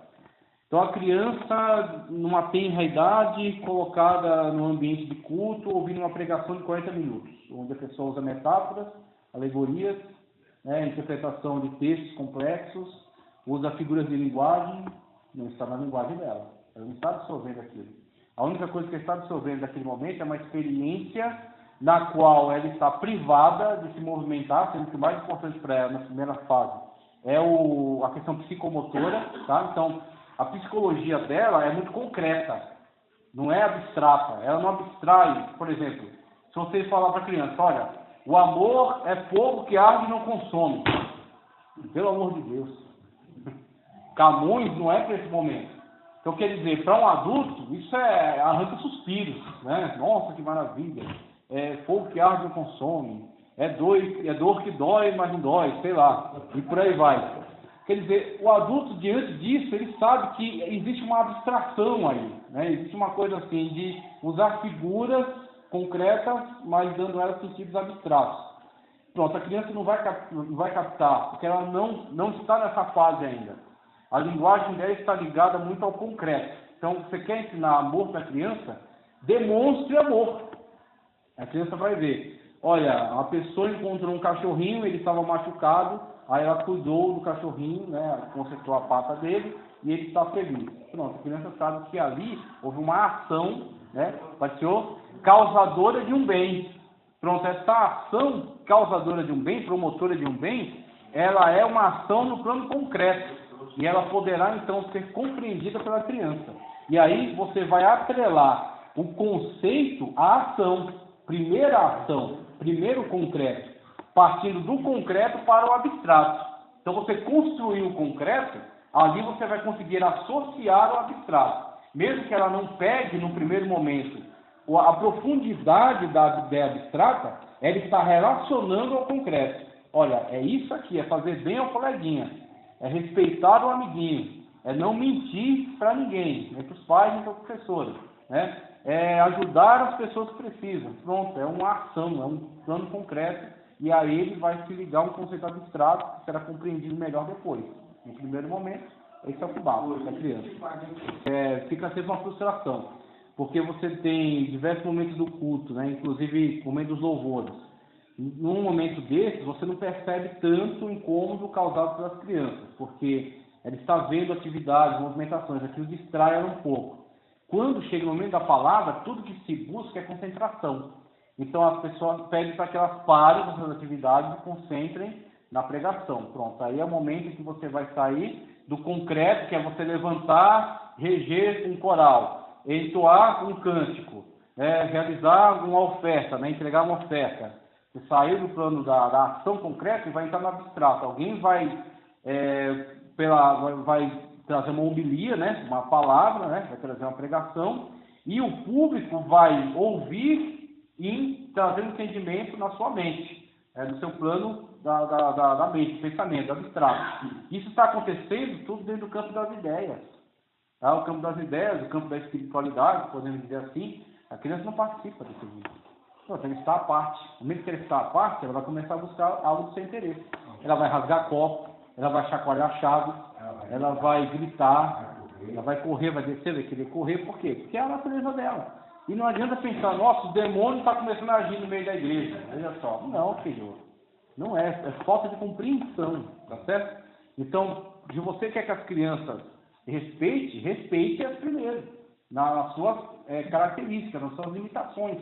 Então a criança, numa tenra idade, colocada num ambiente de culto, ouvindo uma pregação de 40 minutos, onde a pessoa usa metáforas, alegorias, né, interpretação de textos complexos, usa figuras de linguagem, não está na linguagem dela, ela não está absorvendo aquilo. A única coisa que ela está absorvendo naquele momento é uma experiência na qual ela está privada de se movimentar, sendo que o mais importante para ela na primeira fase é a questão psicomotora, tá? Então, a psicologia dela é muito concreta, não é abstrata, ela não abstrai. Por exemplo, se você falar para a criança, olha, o amor é fogo que arde e não consome. Pelo amor de Deus. Camões não é para esse momento. Então, quer dizer, para um adulto, isso arranca suspiros, né? Nossa, que maravilha. É fogo que arde e não consome. É dor que dói, mas não dói, sei lá. E por aí vai. Quer dizer, o adulto, diante disso, ele sabe que existe uma abstração aí, né? Existe uma coisa assim de usar figuras concretas, mas dando elas sentidos abstratos. Pronto, a criança não vai captar, porque ela não está nessa fase ainda. A linguagem dela está ligada muito ao concreto. Então, você quer ensinar amor para a criança? Demonstre amor. A criança vai ver. Olha, a pessoa encontrou um cachorrinho, ele estava machucado, aí ela cuidou do cachorrinho, né, consertou a pata dele e ele está feliz. Pronto, a criança sabe que ali houve uma ação, né, pareceu causadora de um bem. Pronto, essa ação causadora de um bem, promotora de um bem, ela é uma ação no plano concreto e ela poderá então ser compreendida pela criança. E aí você vai atrelar o conceito à ação, primeira ação, primeiro concreto, partindo do concreto para o abstrato. Então você construiu o concreto, ali você vai conseguir associar o abstrato. Mesmo que ela não pegue no primeiro momento a profundidade da ideia abstrata, ela está relacionando ao concreto. Olha, é isso aqui, é fazer bem ao coleguinha, é respeitar o amiguinho, é não mentir para ninguém, nem para os pais, nem para os professores, né? É ajudar as pessoas que precisam. Pronto, é uma ação, é um plano concreto, e a ele vai se ligar um conceito abstrato que será compreendido melhor depois. No primeiro momento, esse é o cubato da criança. Fica sempre uma frustração, porque você tem diversos momentos do culto, né? Inclusive momentos dos louvores. Num momento desses, você não percebe tanto o incômodo causado pelas crianças, porque ela está vendo atividades, movimentações, aquilo distrai ela um pouco. Quando chega o momento da palavra, tudo que se busca é concentração. Então as pessoas pedem para que elas parem das suas atividades e se concentrem na pregação. Pronto, aí é o momento em que você vai sair do concreto, que é você levantar, reger um coral, entoar um cântico, realizar uma oferta, né, entregar uma oferta. Você sair do plano da ação concreta e vai entrar no abstrato. Alguém vai trazer uma homilia, né, uma palavra, né, vai trazer uma pregação, e o público vai ouvir e trazer um entendimento na sua mente, no seu plano da mente, pensamento, abstrato. Isso está acontecendo tudo dentro do campo das ideias. Tá? O campo das ideias, o campo da espiritualidade, podemos dizer assim, a criança não participa desse vídeo. Ela está à parte. No momento que ela está à parte, ela vai começar a buscar algo do seu interesse. Ela vai rasgar copo, ela vai chacoalhar a chave, ela vai gritar, ela vai correr, vai descer, vai querer correr. Por quê? Porque é a natureza dela. E não adianta pensar, nossa, o demônio está começando a agir no meio da igreja. Veja só. Não, filho. Não é. É falta de compreensão. Tá certo? Então, se você quer que as crianças respeite-as primeiro. Nas suas características, nas suas limitações.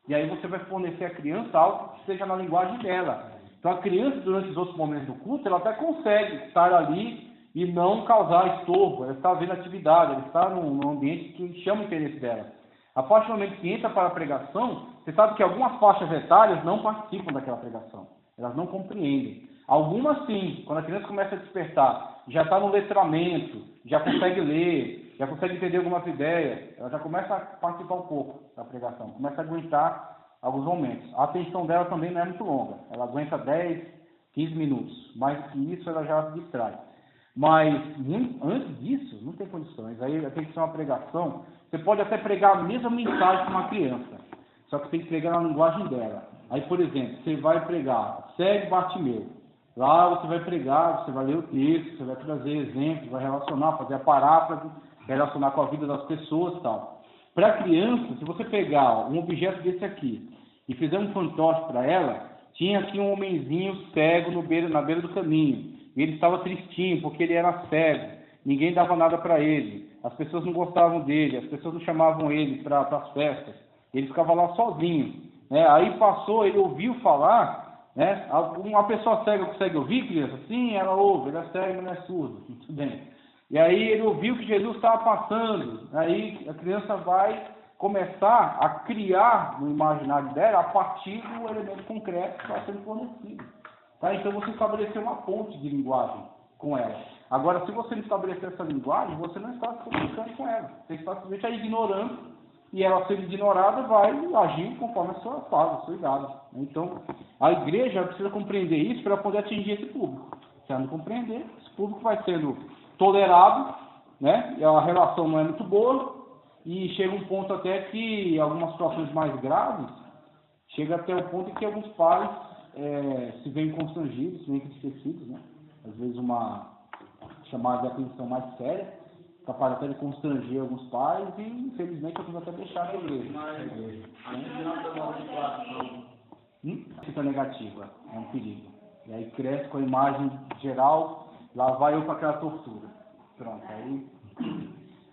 E aí você vai fornecer à criança algo que seja na linguagem dela. Então a criança, durante os outros momentos do culto, ela até consegue estar ali e não causar estorvo. Ela está vendo atividade, ela está num ambiente que chama o interesse dela. A partir do momento que entra para a pregação, você sabe que algumas faixas etárias não participam daquela pregação. Elas não compreendem. Algumas sim, quando a criança começa a despertar, já está no letramento, já consegue ler, já consegue entender algumas ideias, ela já começa a participar um pouco da pregação, começa a aguentar alguns momentos. A atenção dela também não é muito longa, ela aguenta 10, 15 minutos, mais que isso ela já se distrai. Mas antes disso, não tem condições, aí tem que ser uma pregação, você pode até pregar a mesma mensagem para uma criança, só que tem que pregar na linguagem dela. Aí, por exemplo, você vai pregar, segue Bartimeu. Lá você vai pregar, você vai ler o texto, você vai trazer exemplos, vai relacionar, fazer a paráfrase, relacionar com a vida das pessoas e tal. Para a criança, se você pegar um objeto desse aqui e fizer um fantoche para ela, tinha aqui um homenzinho cego na beira do caminho. E ele estava tristinho porque ele era cego, ninguém dava nada para ele, as pessoas não gostavam dele, as pessoas não chamavam ele para as festas, ele ficava lá sozinho. Aí passou, ele ouviu falar. Uma pessoa cega consegue ouvir, criança? Sim, ela ouve, ela é cega, mas não é surdo. Muito bem. E aí ele ouviu que Jesus estava passando. Aí a criança vai começar a criar no imaginário dela a partir do elemento concreto que está sendo fornecido. Tá? Então você estabeleceu uma ponte de linguagem com ela. Agora, se você não estabelecer essa linguagem, você não está se comunicando com ela. Você está simplesmente ignorando. E ela, sendo ignorada, vai agir conforme a sua fase, a sua idade. Então, a igreja precisa compreender isso para poder atingir esse público. Se ela não compreender, esse público vai sendo tolerado, e a relação não é muito boa, e chega um ponto até que, em algumas situações mais graves, chega até o ponto em que alguns pais se veem constrangidos, se veem entristecidos, às vezes uma chamada de atenção mais séria, capaz até de constranger alguns pais e, infelizmente, alguns até deixar a igreja. Fica negativa, é um perigo. E aí cresce com a imagem geral, lá vai eu com aquela tortura. Pronto, aí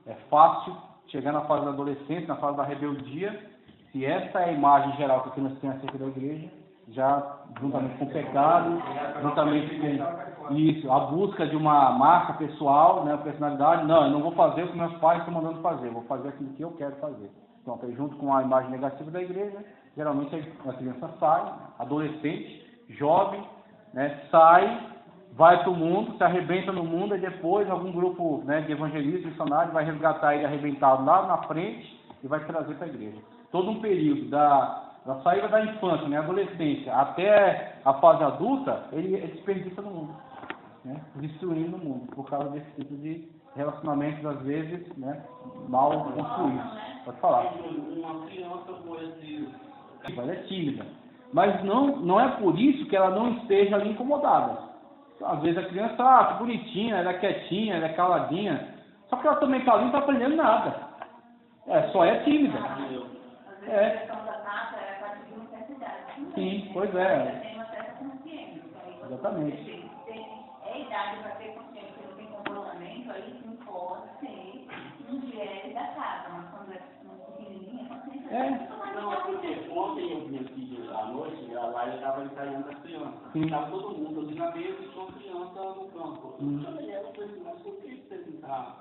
é fácil chegar na fase da adolescência, na fase da rebeldia, se essa é a imagem geral que a criança tem acerca da igreja, já juntamente com o pecado, juntamente com isso, a busca de uma marca pessoal, personalidade, não, eu não vou fazer o que meus pais estão mandando fazer, eu vou fazer aquilo que eu quero fazer. Então, junto com a imagem negativa da igreja, geralmente a criança sai, adolescente, jovem, sai, vai para o mundo, se arrebenta no mundo, e depois algum grupo de evangelistas, missionários, vai resgatar ele arrebentado lá na frente e vai trazer para a igreja. Todo um período da saída da infância, adolescência, até a fase adulta, ele desperdiça no mundo, destruindo o mundo, por causa desse tipo de relacionamentos, às vezes, mal construídos. Pode falar. Uma criança com esse... Ela é tímida. Mas não é por isso que ela não esteja ali incomodada. Então, às vezes a criança, que bonitinha, ela é quietinha, ela é caladinha, só que ela também está ali e não está aprendendo nada. Só é tímida. Sim, pois é. Tem uma certa consciência. Exatamente. É idade para ter consciência que não tem comportamento, aí sim pode ser um viés da casa, mas quando é pequenininha, a consciência Não, é porque ontem eu vi aqui à noite, a Laila estava ensaiando as crianças. Estava todo mundo ali na mesa e tinha uma criança no campo. Eu falei, ela falou assim, mas por que você não está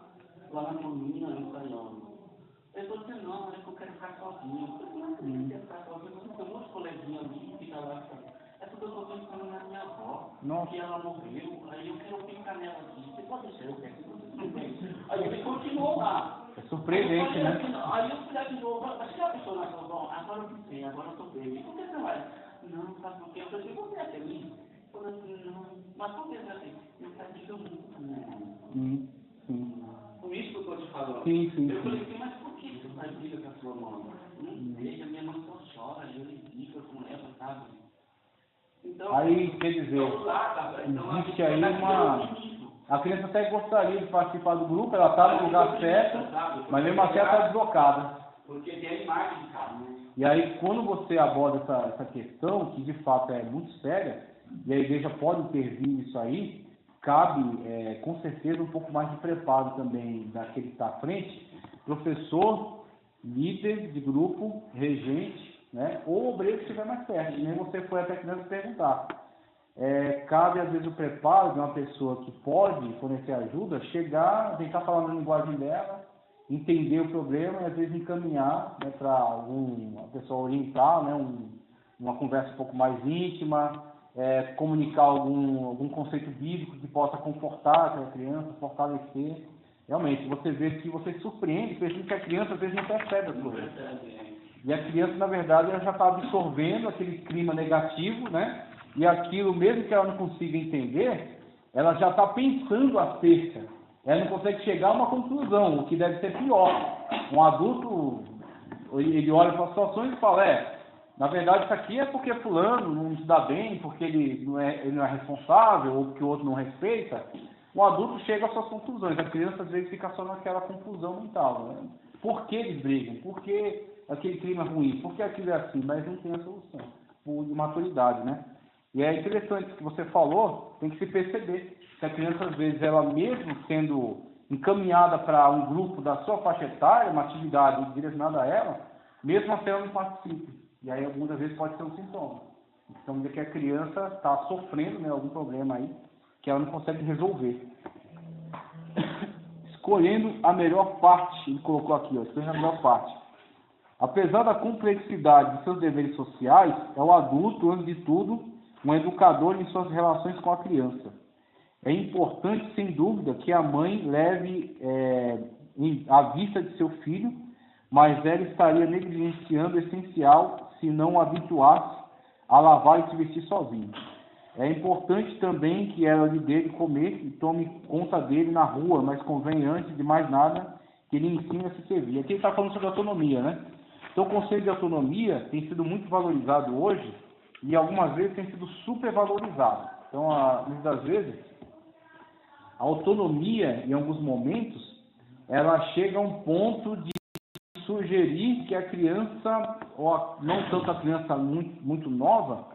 lá na caminha ensaiando? Eu estou dizendo, não, é que eu quero ficar sozinho. Eu falei, mas eu quero ficar sozinho, mas tem um monte de coleguinha ali que fica lá. É porque eu estou pensando na minha avó, que ela morreu, aí eu quero ficar nela aqui. Você pode deixar, eu quero que você também. Aí ele continuou lá. É surpreendente, Aí eu fui lá de novo, mas você já pensou na sua avó? Agora eu pensei, agora eu estou bem. E por que você vai? Não, sabe por quê? Eu falei, você é feliz? Eu falei assim, não. Mas por que você é assim? Meu pai deixou muito também. Por isso que eu estou te falando. Sim. Eu falei assim, mas por que você vai brigar com a sua mãe? Não deixa, minha mãe só chora, eu fica com ela, sabe? Então, aí, quer dizer, existe aí uma... A criança até gostaria de participar do grupo, ela está no lugar certo, mas mesmo assim ela está deslocada. Porque tem a imagem de casa. E aí, quando você aborda essa questão, que de fato é muito séria, e a igreja pode intervir nisso aí, cabe, com certeza, um pouco mais de preparo também daquele que está à frente, professor, líder de grupo, regente, né? Ou o obreiro que estiver mais perto, nem você foi até a criança perguntar. Cabe, às vezes, o preparo de uma pessoa que pode fornecer ajuda, chegar, tentar falar na linguagem dela, entender o problema e, às vezes, encaminhar, né, para alguma pessoa orientar, né, uma conversa um pouco mais íntima, comunicar algum conceito bíblico que possa confortar aquela criança, fortalecer. Realmente, você vê que você se surpreende, percebe que a criança, às vezes, não percebe as coisas. E a criança, na verdade, ela já está absorvendo aquele clima negativo, né? E aquilo, mesmo que ela não consiga entender, ela já está pensando acerca. Ela não consegue chegar a uma conclusão, o que deve ser pior. Um adulto, ele olha para as situações e fala, na verdade isso aqui é porque fulano não se dá bem, porque ele não é responsável, ou porque o outro não respeita. O adulto chega às suas conclusões. A criança, às vezes, fica só naquela confusão mental, né? Por que eles brigam? Por que aquele clima é ruim? Por que aquilo é assim? Mas não tem a solução. Por maturidade, né? E é interessante o que você falou, tem que se perceber que a criança, às vezes, ela mesmo sendo encaminhada para um grupo da sua faixa etária, uma atividade direcionada a ela, mesmo assim ela não participe. E aí, algumas vezes, pode ser um sintoma. Então, que a criança está sofrendo, né, algum problema aí, que ela não consegue resolver. Escolhendo a melhor parte, ele colocou aqui, escolhendo a melhor parte. Apesar da complexidade de seus deveres sociais, é o adulto, antes de tudo, um educador em suas relações com a criança. É importante, sem dúvida, que a mãe leve à vista de seu filho, mas ela estaria negligenciando o essencial se não o habituasse a lavar e se vestir sozinho. É importante também que ela lhe dê de comer e tome conta dele na rua, mas convém, antes de mais nada, que ele ensine a se servir. Aqui ele está falando sobre autonomia, né? Então, o conceito de autonomia tem sido muito valorizado hoje e algumas vezes tem sido supervalorizado. Então, muitas das vezes, a autonomia, em alguns momentos, ela chega a um ponto de sugerir que a criança, ou não tanto a criança muito nova,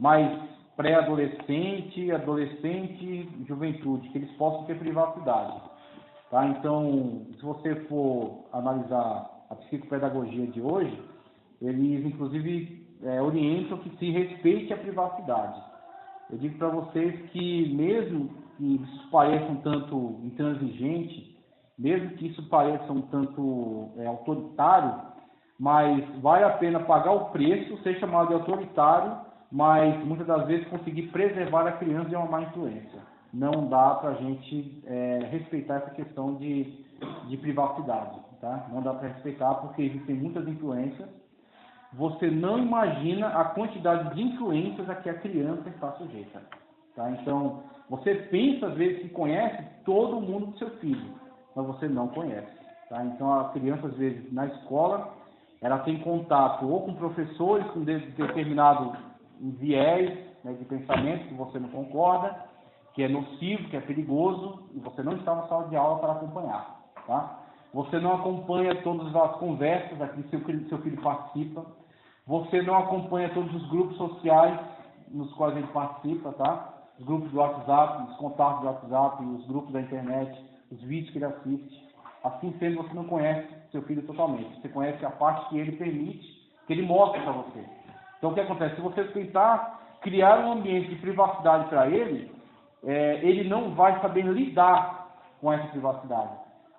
mas pré-adolescente, adolescente, juventude, que eles possam ter privacidade. Tá? Então, se você for analisar a psicopedagogia de hoje, eles, inclusive, orientam que se respeite a privacidade. Eu digo para vocês que, mesmo que isso pareça um tanto intransigente, mesmo que isso pareça um tanto autoritário, mas vale a pena pagar o preço, ser chamado de autoritário, mas muitas das vezes conseguir preservar a criança de uma má influência. Não dá para a gente respeitar essa questão de privacidade, tá? Não dá para respeitar porque existem muitas influências. Você não imagina a quantidade de influências a que a criança está sujeita, tá? Então, você pensa às vezes que conhece todo mundo do seu filho, mas você não conhece, tá? Então, a criança às vezes na escola, ela tem contato ou com professores com determinado viés, né, de pensamento que você não concorda, que é nocivo, que é perigoso, e você não está na sala de aula para acompanhar, tá? Você não acompanha todas as conversas aqui que seu filho participa, você não acompanha todos os grupos sociais nos quais ele participa, tá? Os grupos do WhatsApp, os contatos do WhatsApp, os grupos da internet, os vídeos que ele assiste. Assim sendo, você não conhece seu filho totalmente. Você conhece a parte que ele permite, que ele mostra para você. Então, o que acontece? Se você tentar criar um ambiente de privacidade para ele, ele não vai saber lidar com essa privacidade.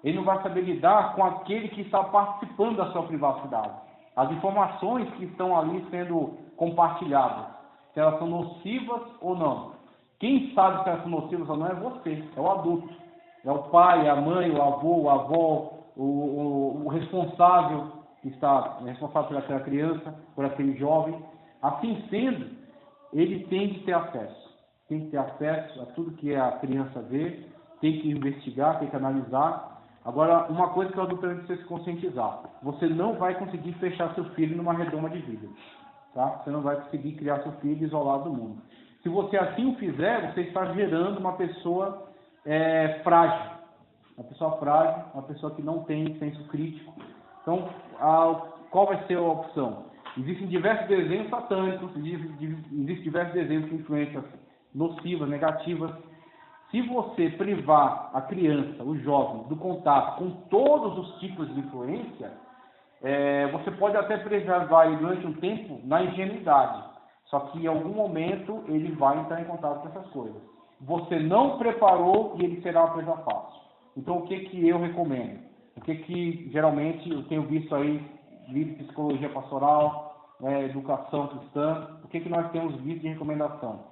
Ele não vai saber lidar com aquele que está participando da sua privacidade. As informações que estão ali sendo compartilhadas, se elas são nocivas ou não. Quem sabe se elas são nocivas ou não é você, é o adulto. É o pai, a mãe, o avô, a avó, o responsável que está responsável por aquela criança, por aquele jovem. Assim sendo, ele tem que ter acesso. Tem que ter acesso a tudo que a criança vê, tem que investigar, tem que analisar. Agora, uma coisa que o adulto precisa se conscientizar: você não vai conseguir fechar seu filho numa redoma de vidro, tá? Você não vai conseguir criar seu filho isolado do mundo. Se você assim o fizer, você está gerando uma pessoa frágil. Uma pessoa frágil, uma pessoa que não tem senso crítico. Então, qual vai ser a opção? Existem diversos desenhos satânicos, existem diversos desenhos com influências nocivas, negativas. Se você privar a criança, o jovem, do contato com todos os tipos de influência, Você pode até preservar ele durante um tempo na ingenuidade, só que em algum momento ele vai entrar em contato com essas coisas. Você não preparou e ele será uma presa fácil. Então, o que eu recomendo? O que geralmente eu tenho visto aí, livro de psicologia pastoral, educação cristã, o que nós temos visto de recomendação?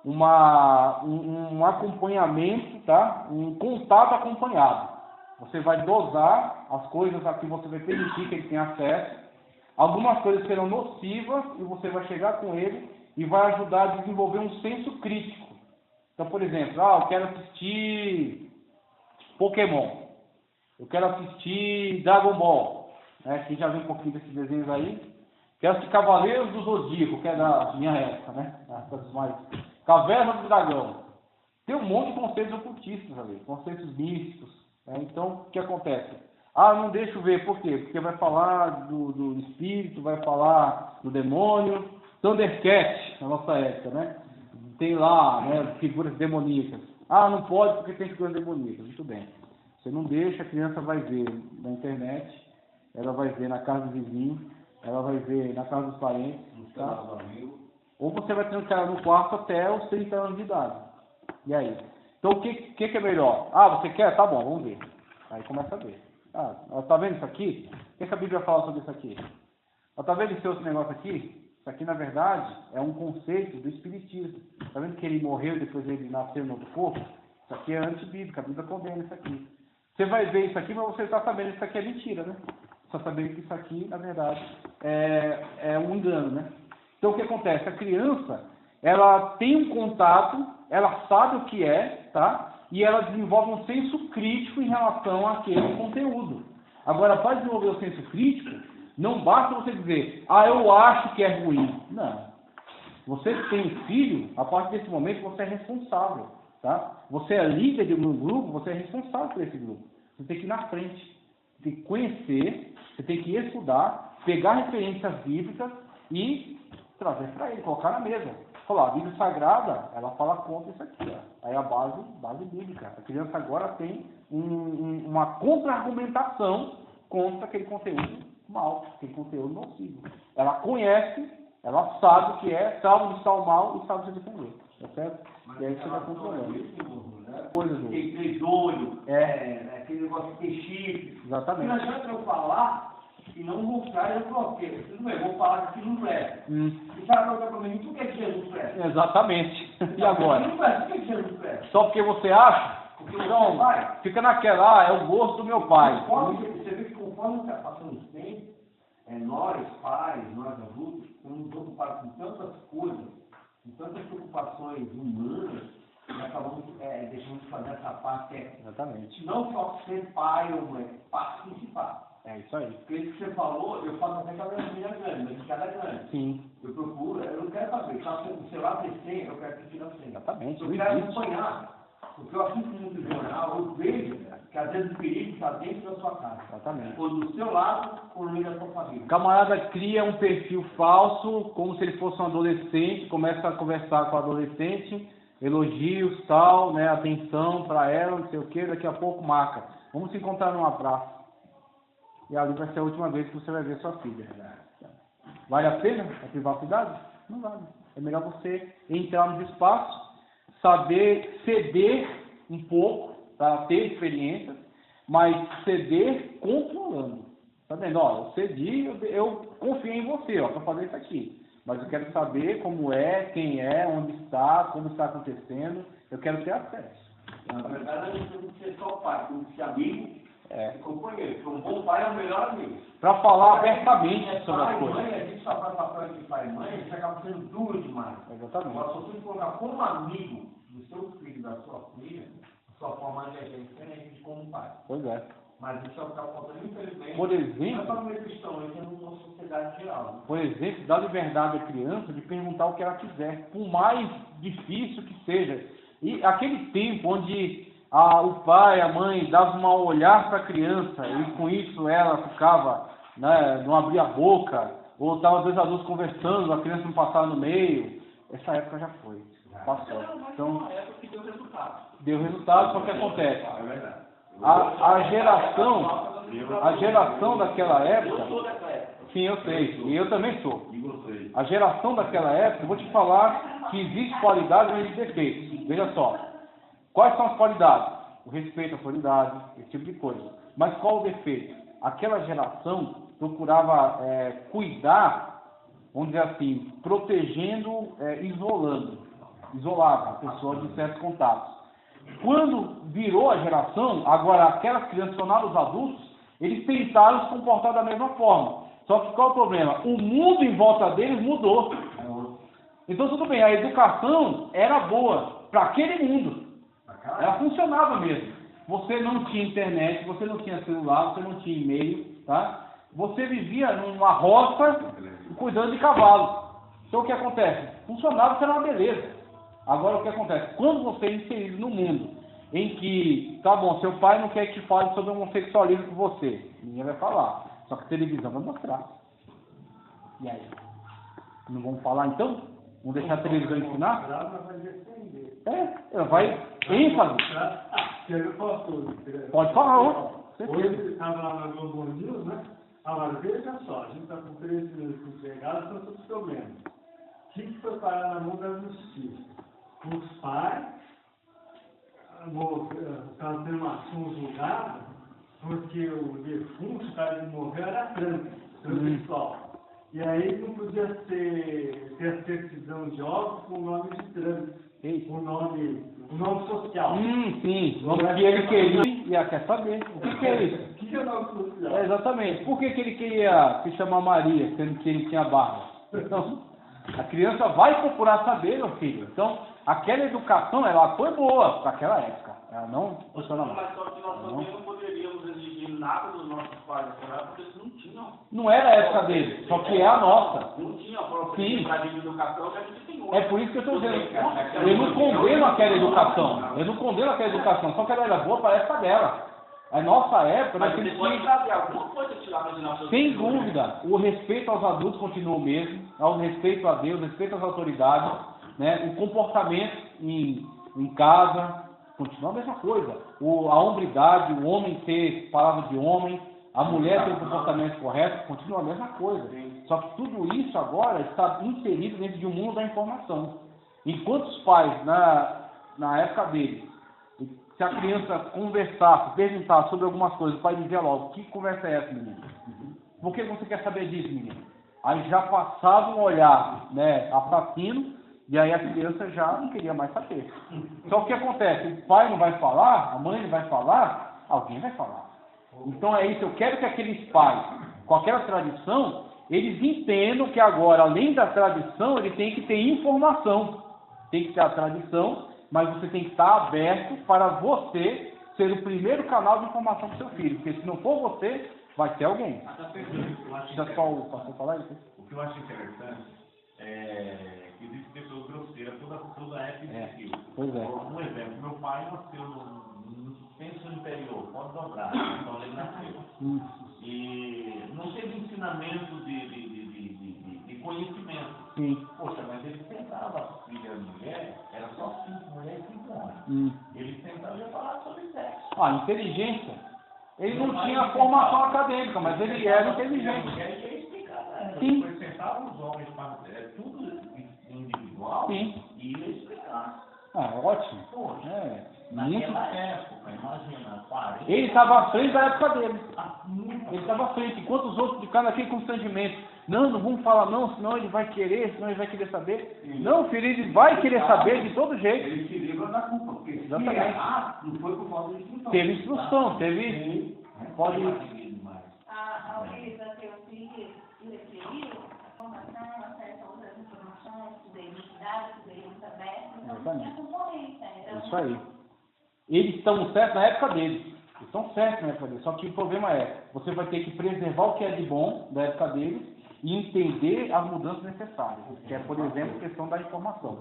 Um acompanhamento, tá? Um contato acompanhado. Você vai dosar as coisas a que você vai permitir que ele tenha acesso. Algumas coisas serão nocivas e você vai chegar com ele e vai ajudar a desenvolver um senso crítico. Então, por exemplo, eu quero assistir Pokémon. Eu quero assistir Dragon Ball. Quem já viu um pouquinho desses desenhos aí? Quero assistir Cavaleiros do Zodíaco, que é da minha época, né? Caverna do Dragão. Tem um monte de conceitos ocultistas ali, conceitos místicos. Então, o que acontece? Não deixo ver, por quê? Porque vai falar do espírito, vai falar do demônio. Thundercat, na nossa época, né? Tem lá, né, figuras demoníacas. Não pode porque tem figuras demoníacas. Muito bem. Você não deixa, a criança vai ver na internet, ela vai ver na casa do vizinho, ela vai ver na casa dos parentes, tá? Ou você vai trancar ela no quarto até os 30 anos de idade. E aí? Então, o que é melhor? Você quer? Tá bom, vamos ver. Aí começa a ver. Tá vendo isso aqui? O que a Bíblia fala sobre isso aqui? Tá vendo esse negócio aqui? Isso aqui, na verdade, é um conceito do espiritismo. Tá vendo que ele morreu e depois ele nasceu no outro corpo? Isso aqui é antibíblico, a Bíblia condena isso aqui. Você vai ver isso aqui, mas você está sabendo que isso aqui é mentira, né? Você está sabendo que isso aqui, na verdade, é um engano, né? Então, o que acontece? A criança, ela tem um contato, ela sabe o que é, tá? E ela desenvolve um senso crítico em relação àquele conteúdo. Agora, para desenvolver o senso crítico, não basta você dizer, eu acho que é ruim. Não. Você tem um filho, a partir desse momento você é responsável, tá? Você é líder de um grupo, você é responsável por esse grupo. Você tem que ir na frente, você tem que conhecer, você tem que estudar, pegar referências bíblicas e trazer para ele, colocar na mesa. Falar, a Bíblia Sagrada, ela fala contra isso aqui, ó. Aí a base bíblica. A criança agora tem uma contra-argumentação contra aquele conteúdo mal, aquele conteúdo nocivo. Ela conhece, ela sabe o que é, sabe onde está o mal e sabe se defender. Tá certo? Mas e aí você vai controlando. Coisas do... Tem três olhos, aquele negócio de ter chifre. Exatamente. Não adianta eu falar e não mostrar eu porque tudo bem, vou falar que aquilo não presta. E sabe o que eu mim? Por que Jesus presta? Exatamente. E agora? Não presta, por que Jesus presta? Só porque você acha? Porque então, vai. Fica naquela, é o gosto do meu pai. Você vê que conforme está passando o tempo, nós, pais, nós adultos, estamos ocupados com tantas coisas, com tantas preocupações humanas, e acabamos deixando de fazer essa parte Exatamente. Não só ser pai ou mãe, participar. É isso aí. Porque isso que você falou, eu faço até cada minha grande, mas de cada grande. Sim. Eu procuro, eu não quero saber, se o celular tem senha, eu quero que tire a senha. Exatamente. Eu quero acompanhar. Porque eu assisto muito jornal, eu vejo que às vezes o perigo está dentro da sua casa. Exatamente. Ou do seu lado, ou no meio da sua família. O camarada cria um perfil falso, como se ele fosse um adolescente, começa a conversar com o adolescente, elogios, tal, né, atenção para ela, não sei o que, daqui a pouco marca. Vamos se encontrar numa praça. E ali vai ser a última vez que você vai ver sua filha. Vale a pena a privacidade? Não vale. É melhor você entrar nos espaços, saber ceder um pouco para ter experiências, mas ceder controlando. Tá vendo? Eu cedi, eu confiei em você, para fazer isso aqui. Mas eu quero saber como é, quem é, onde está, como está acontecendo. Eu quero ter acesso. Na verdade, a gente tem que ser só pai, tem que ser amigo e companheiro. Porque um bom pai é o melhor amigo. Para falar abertamente sobre as coisas. Mãe, a gente só faz papel de pai e mãe, a gente acaba sendo duro demais. Exatamente. Agora, se você colocar como amigo do seu filho, da sua filha, a sua forma de agir é diferente de como pai. Pois é. Mas isso é o que está faltando, infelizmente. Por exemplo, não é para o meio cristão, isso é numa sociedade geral. Né? Por exemplo, dá liberdade à criança de perguntar o que ela quiser, por mais difícil que seja. E aquele tempo onde o pai, a mãe davam um olhar para a criança e com isso ela ficava, né, não abria a boca, ou estava dois adultos conversando, a criança não passava no meio, essa época já foi, passou. Então, Uma época que deu resultado. deu resultado, só que acontece. É verdade. a geração daquela época, sim, eu sei, e eu também sou. A geração daquela época, eu vou te falar que existe qualidade e existe defeitos. Veja só, quais são as qualidades? O respeito à autoridade, esse tipo de coisa. Mas qual o defeito? Aquela geração procurava cuidar, vamos dizer assim, protegendo, isolava a pessoa de certos contatos. Quando virou a geração, agora aquelas crianças que tornaram os adultos, eles tentaram se comportar da mesma forma. Só que qual é o problema? O mundo em volta deles mudou. Então tudo bem, a educação era boa para aquele mundo. Ela funcionava mesmo. Você não tinha internet, você não tinha celular, você não tinha e-mail, tá? Você vivia numa roça cuidando de cavalo. Então o que acontece? Funcionava, isso era uma beleza. Agora o que acontece? Quando você é inserido no mundo em que, tá bom, seu pai não quer que fale sobre homossexualismo com você, ninguém vai falar. Só que a televisão vai mostrar. E aí? Não vamos falar então? Vamos deixar a televisão ensinar? Ela vai ênfase. Pode falar, ó. Hoje estava lá na Globo News, né? Agora, veja só, a gente está com 13 minutos empregados, com todos os problemas. O que foi parar na mão da justiça? Os pais estavam tendo uma ação julgada porque o defunto estava de morrer era transexual. E aí não podia ter a certidão de óbito com o nome de trans, o nome social. Sim, o nome que ele queria e quer saber. O que é isso? O que é o nome social? Exatamente. Por que ele queria se chamar Maria, sendo que ele tinha barba? Então, a criança vai procurar saber, meu filho. Então, aquela educação, ela foi boa para aquela época. Ela não funciona mais. Mas só que nós também não poderíamos exigir nada dos nossos pais naquela época, porque eles não tinham. Não era a época deles, só que é a nossa. Não tinha a própria liberdade de educação que a gente tem hoje. É por isso que eu estou dizendo. Eu não condeno aquela educação. Eu não condeno aquela educação. Só que ela era boa para a época dela. A nossa época, nós temos que... Sem dúvida, o respeito aos adultos continua o mesmo, o respeito a Deus, o respeito às autoridades, né? O comportamento em casa continua a mesma coisa. A hombridade, o homem ter palavra de homem, a mulher ter o comportamento correto, continua a mesma coisa. Só que tudo isso agora está inserido dentro de um mundo da informação. Enquanto os pais, na época deles, se a criança conversasse, perguntasse sobre algumas coisas, o pai dizia logo: que conversa é essa, menino? Por que você quer saber disso, menino? Aí já passava um olhar, né, assassino, e aí a criança já não queria mais saber. Só que o que acontece? O pai não vai falar, a mãe não vai falar, alguém vai falar. Então é isso, eu quero que aqueles pais, com aquela tradição, eles entendam que agora, além da tradição, ele tem que ter informação. Tem que ter a tradição, mas você tem que estar aberto para você ser o primeiro canal de informação para o seu filho. Porque se não for você, vai ter alguém. Já só o pastor falar isso? O que eu acho interessante é que existem pessoas grosseiras, toda época existiu. Pois é. Um exemplo, meu pai nasceu no centro interior, pode dobrar, então ele nasceu. E não teve ensinamento de conhecimento. Sim. Poxa, mas ele sentava, filha e mulher, era só 5 mulheres e 5 homens. Ele sentava e ia falar sobre sexo. Inteligência. Ele não tinha formação acadêmica, mas ele era inteligente. Ele ia explicar, né? Sim. Depois sentavam os homens, tudo individual, Sim. e ia explicar. Ótimo. Poxa, Muito. naquela época, imagina, 40... Ele estava à frente da época dele. Ele estava à frente, enquanto os outros ficaram aqui constantemente. Não vamos falar não, senão ele vai querer, saber. Sim. Não, filho, ele vai querer saber de todo jeito. Ele se livra da culpa, porque exatamente. Não foi por falta de instrução. Teve instrução, teve... Pode... A organização que referiu, a formação, acesso a outras informações, da identidade, da muita aberta, então tinha concorrência. Isso aí. Eles estão certos na época deles. Eles estão certos na época deles. Só que o problema é, você vai ter que preservar o que é de bom da época deles e entender as mudanças necessárias, que é, por exemplo, a questão da informação.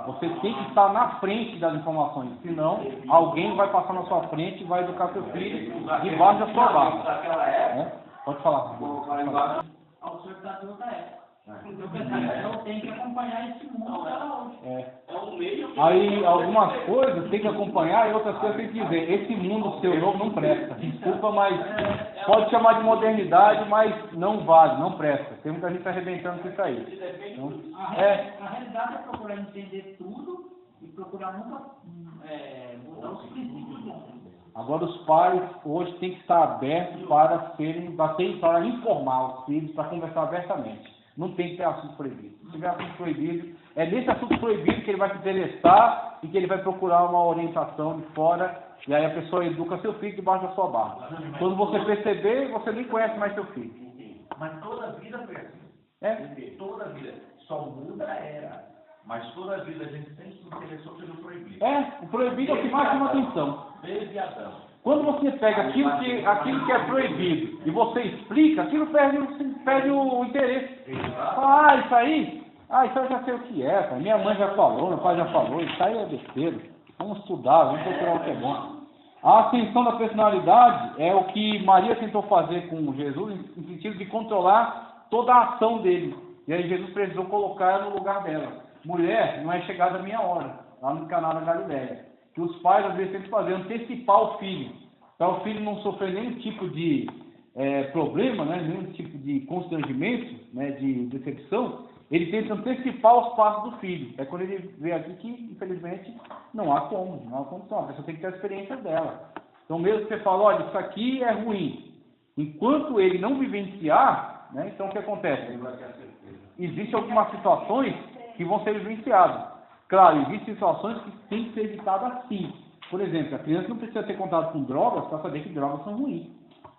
Você tem que estar na frente das informações, senão alguém vai passar na sua frente e vai educar seu filho debaixo da sua barra. Pode falar. O senhor está dando da época. Então tem que acompanhar esse mundo até hoje. É um meio que... Aí algumas coisas tem que acompanhar e outras coisas tem que dizer, esse mundo seu novo não presta. Desculpa, mas pode chamar de modernidade, mas não vale, não presta. Tem muita gente arrebentando com isso aí. Então, A realidade é procurar entender tudo e procurar nunca mudar os princípios do mundo. agora os pais hoje têm que estar abertos para informar os filhos, para conversar abertamente. Não tem que ter assunto proibido. Se tiver assunto proibido, é nesse assunto proibido que ele vai se interessar e que ele vai procurar uma orientação de fora, e aí a pessoa educa seu filho debaixo da sua barba. Quando você perceber, você nem conhece mais seu filho. Mas toda a vida foi assim. É? Toda a vida. Só muda a era. Mas toda a vida a gente sempre se interessou pelo proibido. O proibido é o que mais chama atenção. Desde Adão. Quando você pega aquilo que é proibido e você explica, aquilo perde o interesse. Fala, isso aí eu já sei o que é, cara. Minha mãe já falou, meu pai já falou, isso aí é besteira. Vamos estudar, vamos procurar o que é bom. A ascensão da personalidade é o que Maria tentou fazer com Jesus, no sentido de controlar toda a ação dele. E aí Jesus precisou colocar ela no lugar dela. Mulher, não é chegada a minha hora, lá no Caná da Galileia. Que os pais às vezes têm que fazer, antecipar o filho, para o filho não sofrer nenhum tipo de problema, né, nenhum tipo de constrangimento, né, de decepção. Ele tenta antecipar os passos do filho. É quando ele vê aqui que, infelizmente, não há condição. A pessoa tem que ter a experiência dela. Então, mesmo que você fala, olha, isso aqui é ruim. Enquanto ele não vivenciar, né, então o que acontece? Existem algumas situações que vão ser vivenciadas. Claro, existem situações que têm que ser evitadas assim. Por exemplo, a criança não precisa ter contato com drogas para saber que drogas são ruins.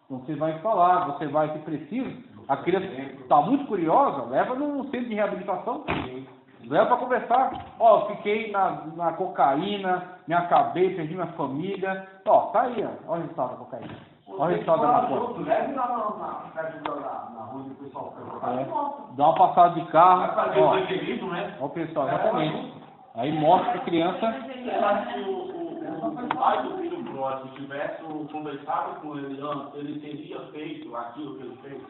Então você vai falar, você vai, se preciso, a criança está muito curiosa, leva no centro de reabilitação, leva para conversar. Ó, fiquei na cocaína, me acabei, perdi minha família. Ó, tá aí, ó o resultado da cocaína. Olha o resultado da maconha. Leve lá na rua do pessoal. Dá uma passada de carro. Vai fazer o equilíbrio, né? Ó o pessoal, exatamente. Aí mostra para a criança. Será que o pai do filho pródigo tivesse conversado com ele antes, ele teria feito aquilo que ele fez?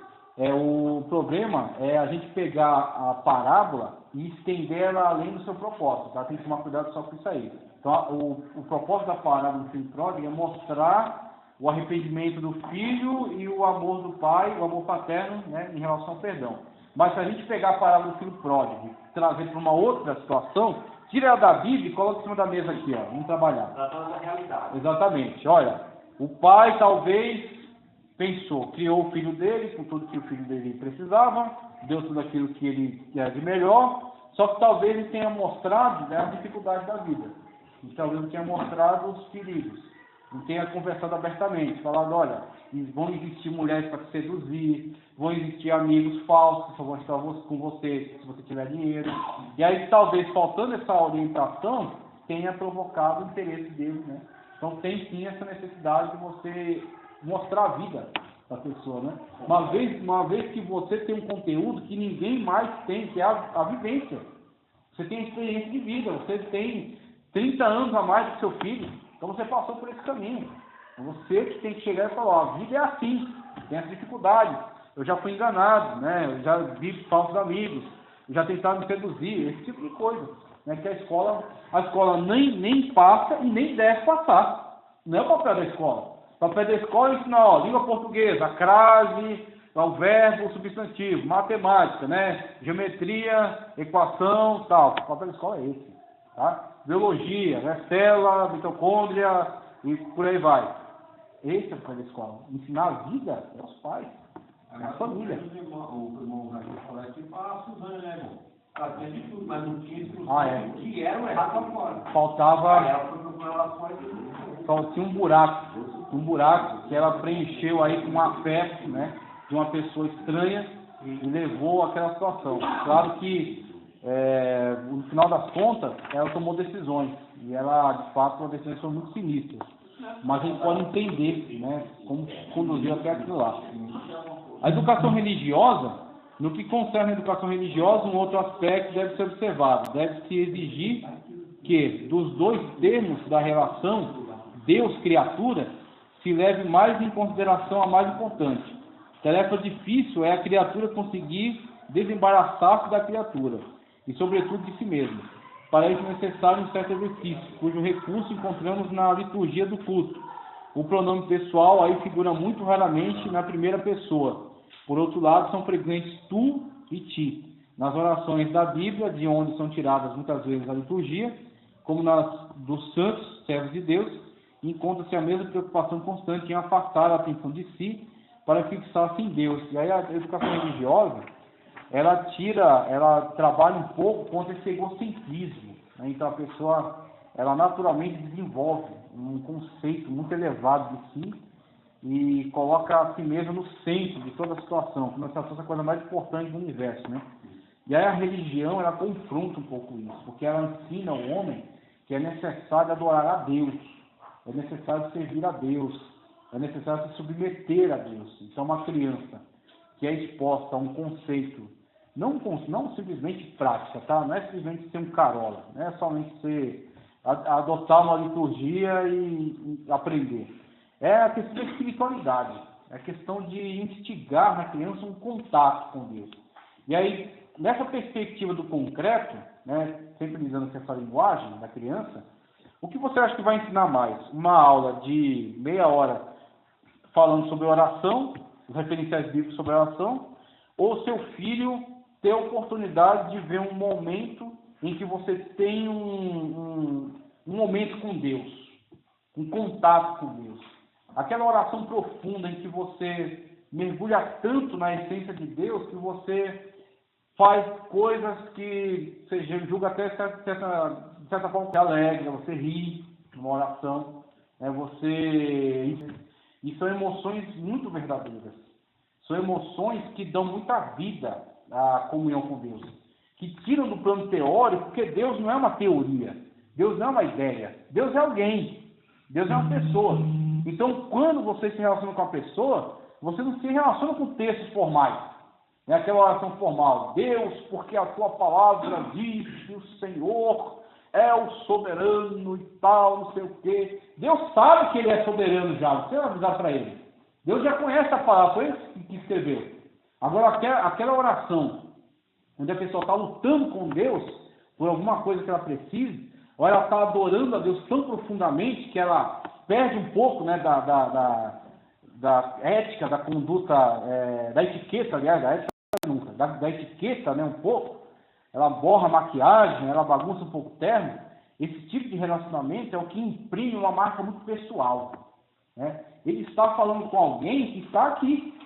O problema é a gente pegar a parábola e estender ela além do seu propósito, tá? Tem que tomar cuidado só com isso aí. Então, o propósito da parábola do filho pródigo é mostrar o arrependimento do filho e o amor do pai, o amor paterno, né, em relação ao perdão. Mas se a gente pegar a parábola do filho pródigo e trazer para uma outra situação, tira ela da Bíblia e coloca em cima da mesa aqui, ó. Vamos trabalhar. Tratando da realidade. Exatamente. Olha, o pai talvez pensou, criou o filho dele com tudo que o filho dele precisava, deu tudo aquilo que ele quer de melhor, só que talvez ele tenha mostrado, né, as dificuldades da vida. E talvez ele tenha mostrado os perigos. Não tenha conversado abertamente, falado, olha, vão existir mulheres para te seduzir, vão existir amigos falsos que vão estar com você se você tiver dinheiro. E aí, talvez, faltando essa orientação, tenha provocado o interesse dele, né? Então, tem sim essa necessidade de você mostrar a vida da pessoa, né? Uma vez que você tem um conteúdo que ninguém mais tem, que é a vivência. Você tem experiência de vida, você tem 30 anos a mais do seu filho. Então você passou por esse caminho. Você que tem que chegar e falar, ó, a vida é assim, tem as dificuldades. Eu já fui enganado, né? Eu já vi falsos amigos, eu já tentaram me seduzir, esse tipo de coisa. Né? Que a escola nem passa e nem deve passar. Não é o papel da escola. O papel da escola é ensinar, ó, língua portuguesa, a crase, o verbo, o substantivo, matemática, né? Geometria, equação, tal. O papel da escola é esse, tá? Biologia, né? Célula, mitocôndria e por aí vai. Esse é o papel da escola. Ensinar a vida é os pais, é a família. O irmão aqui falou assim, a Suzana, né, irmão? Ela tinha de tudo, mas não tinha é. que era o errado lá fora. Faltava. Ela foi procurar lá fora e Tinha um buraco que ela preencheu aí com um afeto, né, de uma pessoa estranha e levou àquela situação. Claro que no final das contas ela tomou decisões e ela de fato tomou decisões que são muito sinistras, mas a gente pode entender, né, como conduziu até aquilo lá. A educação religiosa, no que concerne a educação religiosa, um outro aspecto deve ser observado, deve-se exigir que dos dois termos da relação Deus-criatura se leve mais em consideração a mais importante. Tarefa difícil é a criatura conseguir desembaraçar-se da criatura, e sobretudo de si mesmo. Para isso é necessário um certo exercício, cujo recurso encontramos na liturgia do culto. O pronome pessoal aí figura muito raramente na primeira pessoa. Por outro lado, são frequentes tu e ti. Nas orações da Bíblia, de onde são tiradas muitas vezes a liturgia, como nas dos santos servos de Deus, encontra-se a mesma preocupação constante em afastar a atenção de si para fixar-se em Deus. E aí a educação religiosa, ela trabalha um pouco contra esse egocentrismo, né? Então a pessoa, ela naturalmente desenvolve um conceito muito elevado de si e coloca a si mesma no centro de toda a situação, como se fosse a coisa mais importante do universo, né? E aí a religião, ela confronta um pouco isso, porque ela ensina ao homem que é necessário adorar a Deus, é necessário servir a Deus, é necessário se submeter a Deus. Então uma criança que é exposta a um conceito, não simplesmente prática, tá? Não é simplesmente ser um carola, não é somente adotar uma liturgia e aprender. É a questão da espiritualidade, é a questão de instigar na criança um contato com Deus. E aí, nessa perspectiva do concreto, né, sempre usando essa linguagem da criança, o que você acha que vai ensinar mais? Uma aula de meia hora falando sobre oração, os referenciais bíblicos sobre oração, ou seu filho ter a oportunidade de ver um momento em que você tem um momento com Deus, um contato com Deus. Aquela oração profunda em que você mergulha tanto na essência de Deus que você faz coisas que você julga até de certa forma que alegra, você ri numa oração, né? E são emoções muito verdadeiras. São emoções que dão muita vida à comunhão com Deus, que tiram do plano teórico, porque Deus não é uma teoria, Deus não é uma ideia, Deus é alguém, Deus é uma pessoa. Então, quando você se relaciona com a pessoa, você não se relaciona com textos formais, né? Aquela oração formal, Deus, porque a tua palavra diz que o Senhor é o soberano e tal, não sei o quê. Deus sabe que ele é soberano já, não precisa avisar para ele. Deus já conhece a palavra, foi ele que escreveu. Agora, aquela oração, onde a pessoa está lutando com Deus por alguma coisa que ela precise, ou ela está adorando a Deus tão profundamente que ela perde um pouco, né, da ética, da conduta, da etiqueta, aliás, da ética nunca, da etiqueta, né, um pouco, ela borra a maquiagem, ela bagunça um pouco o terno. Esse tipo de relacionamento é o que imprime uma marca muito pessoal, né? Ele está falando com alguém que está aqui,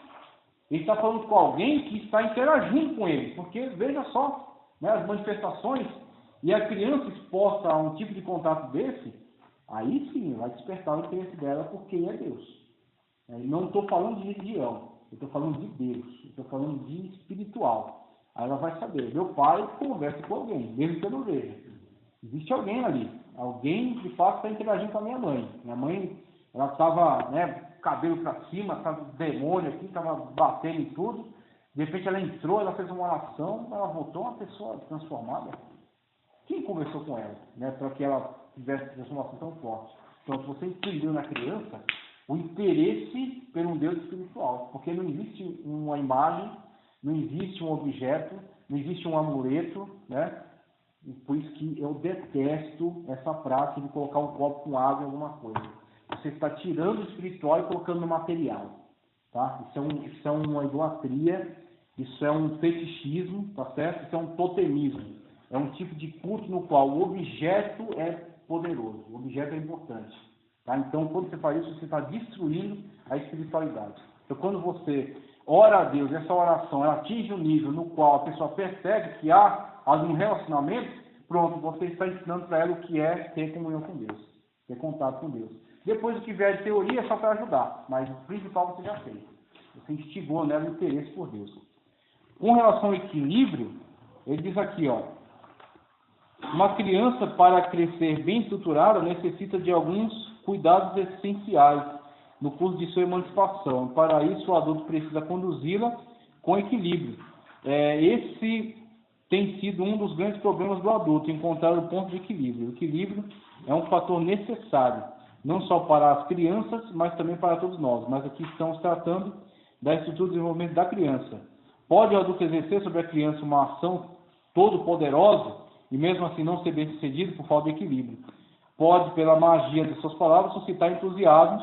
ele está falando com alguém que está interagindo com ele, porque veja só, né, as manifestações, e a criança exposta a um tipo de contato desse, aí sim vai despertar o interesse dela por quem é Deus. Não estou falando de religião, eu estou falando de Deus, eu estou falando de espiritual. Aí ela vai saber, meu pai conversa com alguém, mesmo que eu não veja. Existe alguém ali, alguém de fato está interagindo com a minha mãe. Minha mãe, ela estava, né, cabelo para cima, estava demônio aqui, estava batendo em tudo. De repente ela entrou, ela fez uma oração, ela voltou uma pessoa transformada. Quem conversou com ela, né, para que ela tivesse transformação tão forte? Então, se você entendeu na criança o interesse por um Deus espiritual, porque não existe uma imagem, não existe um objeto, não existe um amuleto, né? E por isso que eu detesto essa prática de colocar um copo com água em alguma coisa. Você está tirando o espiritual e colocando no material, tá? Isso é uma idolatria, isso é um fetichismo, tá certo? Isso é um totemismo. É um tipo de culto no qual o objeto é poderoso, o objeto é importante, tá? Então, quando você faz isso, você está destruindo a espiritualidade. Então, quando você ora a Deus, essa oração ela atinge um nível no qual a pessoa percebe que há algum relacionamento, pronto, você está ensinando para ela o que é ter comunhão com Deus, ter contato com Deus. Depois o que vier de teoria é só para ajudar, mas o principal você já fez. Você instigou nela o interesse por Deus. Com relação ao equilíbrio, ele diz aqui, ó, uma criança para crescer bem estruturada necessita de alguns cuidados essenciais no curso de sua emancipação. Para isso, o adulto precisa conduzi-la com equilíbrio. Esse tem sido um dos grandes problemas do adulto, encontrar o ponto de equilíbrio. O equilíbrio é um fator necessário, não só para as crianças, mas também para todos nós. Mas aqui estamos tratando da estrutura de desenvolvimento da criança. Pode o adulto exercer sobre a criança uma ação todo-poderosa e mesmo assim não ser bem-sucedido por falta de equilíbrio. Pode, pela magia de suas palavras, suscitar entusiasmos,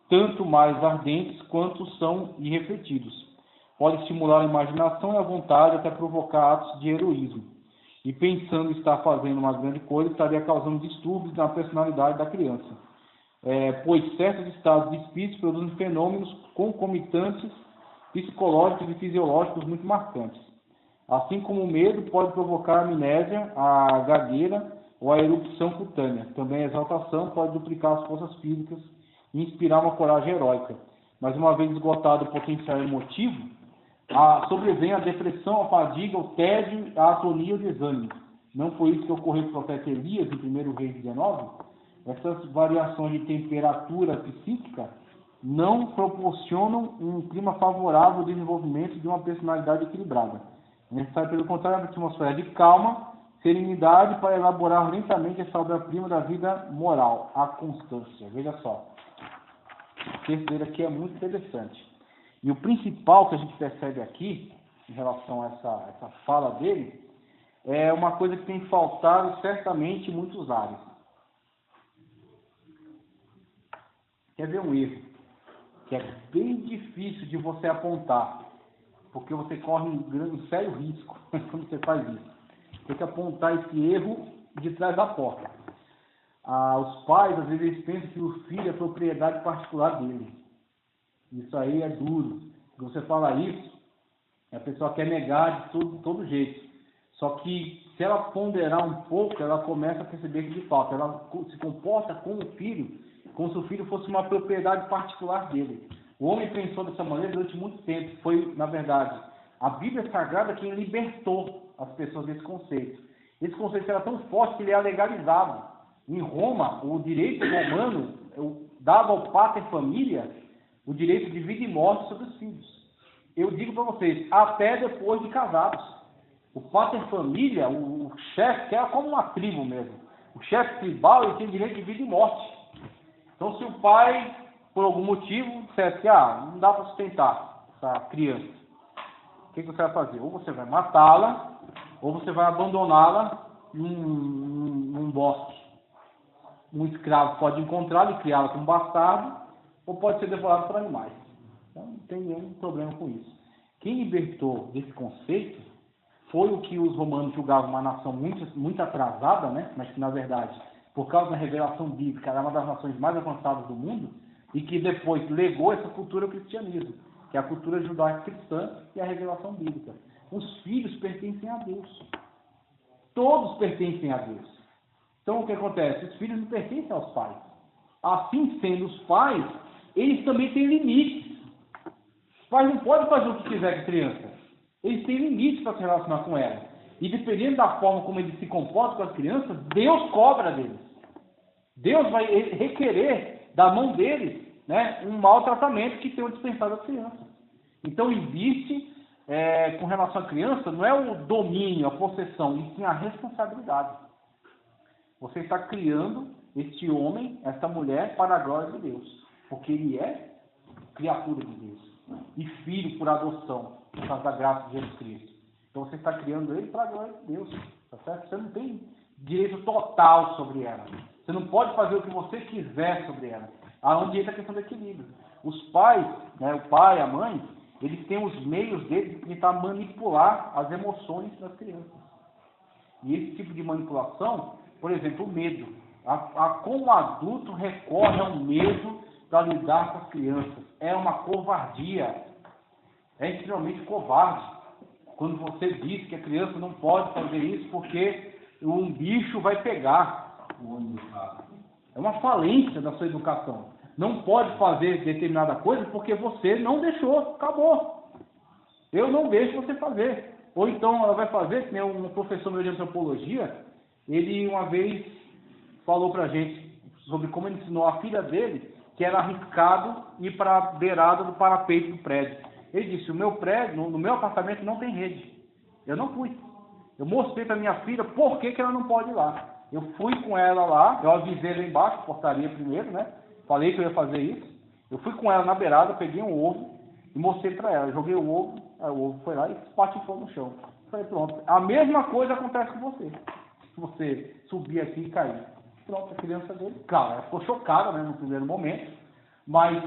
tanto mais ardentes quanto são irrefletidos. Pode estimular a imaginação e a vontade até provocar atos de heroísmo. E pensando estar fazendo uma grande coisa, estaria causando distúrbios na personalidade da criança. Pois certos estados de espírito produzem fenômenos concomitantes, psicológicos e fisiológicos muito marcantes. Assim como o medo pode provocar a amnésia, a gagueira ou a erupção cutânea. Também a exaltação pode duplicar as forças físicas e inspirar uma coragem heróica. Mas uma vez esgotado o potencial emotivo, sobrevém a depressão, a fadiga, o tédio, a atonia e o desânimo. Não foi isso que ocorreu com o profeta Elias em 1 Reis 19? Essas variações de temperatura psíquica não proporcionam um clima favorável ao desenvolvimento de uma personalidade equilibrada. É necessário, pelo contrário, uma atmosfera de calma, serenidade para elaborar lentamente essa obra-prima da vida moral, a constância. Veja só. O texto dele aqui é muito interessante. E o principal que a gente percebe aqui, em relação a essa fala dele, é uma coisa que tem faltado certamente em muitos lares. Quer ver um erro? Que é bem difícil de você apontar, porque você corre um sério risco quando você faz isso. Tem que apontar esse erro de trás da porta. Os pais, às vezes, eles pensam que o filho é propriedade particular dele. Isso aí é duro. Quando você fala isso, a pessoa quer negar de todo jeito. Só que, se ela ponderar um pouco, ela começa a perceber que, de fato, ela se comporta com o filho, como se o filho fosse uma propriedade particular dele. O homem pensou dessa maneira durante muito tempo. Foi, na verdade, a Bíblia Sagrada quem libertou as pessoas desse conceito. Esse conceito era tão forte que ele é legalizado. Em Roma, o direito romano dava ao pater família o direito de vida e morte sobre os filhos. Eu digo para vocês, até depois de casados. O pater família, o chefe, que era como uma tribo mesmo, o chefe tribal, ele tem direito de vida e morte. Então, se o pai, por algum motivo, dissesse que não dá para sustentar essa criança, o que você vai fazer? Ou você vai matá-la, ou você vai abandoná-la num bosque. Um escravo pode encontrá-la e criá-la como bastardo, ou pode ser devorado por animais. Então, não tem nenhum problema com isso. Quem libertou desse conceito foi o que os romanos julgavam uma nação muito atrasada, né? Mas que, na verdade, por causa da revelação bíblica, era uma das nações mais avançadas do mundo, e que depois legou essa cultura ao cristianismo, que é a cultura judaico-cristã e a revelação bíblica. Os filhos pertencem a Deus. Todos pertencem a Deus. Então, o que acontece? Os filhos não pertencem aos pais. Assim sendo os pais, eles também têm limites. Os pais não podem fazer o que quiser com a criança. Eles têm limites para se relacionar com ela. E dependendo da forma como eles se comportam com as crianças, Deus cobra deles. Deus vai requerer da mão deles, né, um mau tratamento que tenham dispensado às crianças. Então, existe, com relação à criança, não é o domínio, a possessão, e sim a responsabilidade. Você está criando este homem, esta mulher, para a glória de Deus. Porque ele é criatura de Deus. E filho por adoção, por causa da graça de Jesus Cristo. Então você está criando ele para a glória de Deus. Tá certo? Você não tem direito total sobre ela. Você não pode fazer o que você quiser sobre ela. Aonde entra a questão do equilíbrio. Os pais, né, o pai, a mãe, eles têm os meios deles de tentar manipular as emoções das crianças. E esse tipo de manipulação, por exemplo, o medo. Como o adulto recorre ao medo para lidar com as crianças. É uma covardia. É extremamente covarde. Quando você diz que a criança não pode fazer isso porque um bicho vai pegar. É uma falência da sua educação. Não pode fazer determinada coisa porque você não deixou. Acabou. Eu não deixo você fazer. Ou então ela vai fazer, que nem um professor meu de antropologia, ele uma vez falou pra gente sobre como ele ensinou a filha dele que era arriscado ir para a beirada do parapeito do prédio. Ele disse, o meu prédio, no meu apartamento não tem rede. Eu não fui. Eu mostrei para minha filha por que ela não pode ir lá. Eu fui com ela lá, eu avisei lá embaixo, portaria primeiro, né? Falei que eu ia fazer isso. Eu fui com ela na beirada, peguei um ovo, e mostrei para ela. Joguei o ovo, aí o ovo foi lá e espatifou no chão. Falei, pronto. A mesma coisa acontece com você. Se você subir aqui e cair. Pronto, a criança dele, claro, ela ficou chocada, né, no primeiro momento, mas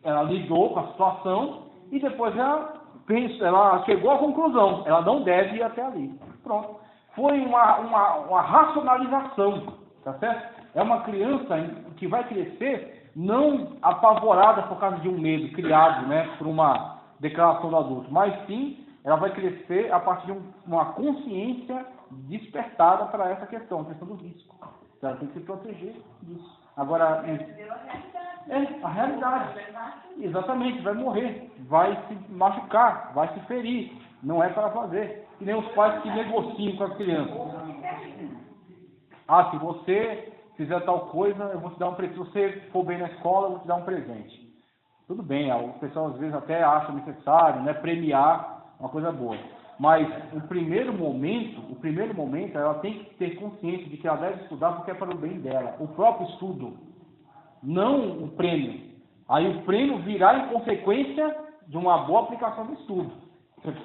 ela lidou com a situação e depois ela chegou à conclusão, ela não deve ir até ali. Pronto. Foi uma racionalização, tá certo? É uma criança que vai crescer não apavorada por causa de um medo criado, né, por uma declaração do adulto, mas sim ela vai crescer a partir de uma consciência despertada para essa questão, a questão do risco. Então, ela tem que se proteger disso. Agora, a realidade. Exatamente, vai morrer, vai se machucar, vai se ferir. Não é para fazer. E nem os pais que negociam com as crianças. Ah, se você fizer tal coisa, eu vou te dar um presente. Se você for bem na escola, eu vou te dar um presente. Tudo bem, o pessoal às vezes até acha necessário, né, premiar uma coisa boa. Mas o primeiro momento, ela tem que ter consciência de que ela deve estudar porque é para o bem dela. O próprio estudo, não o prêmio. Aí o prêmio virá em consequência de uma boa aplicação do estudo.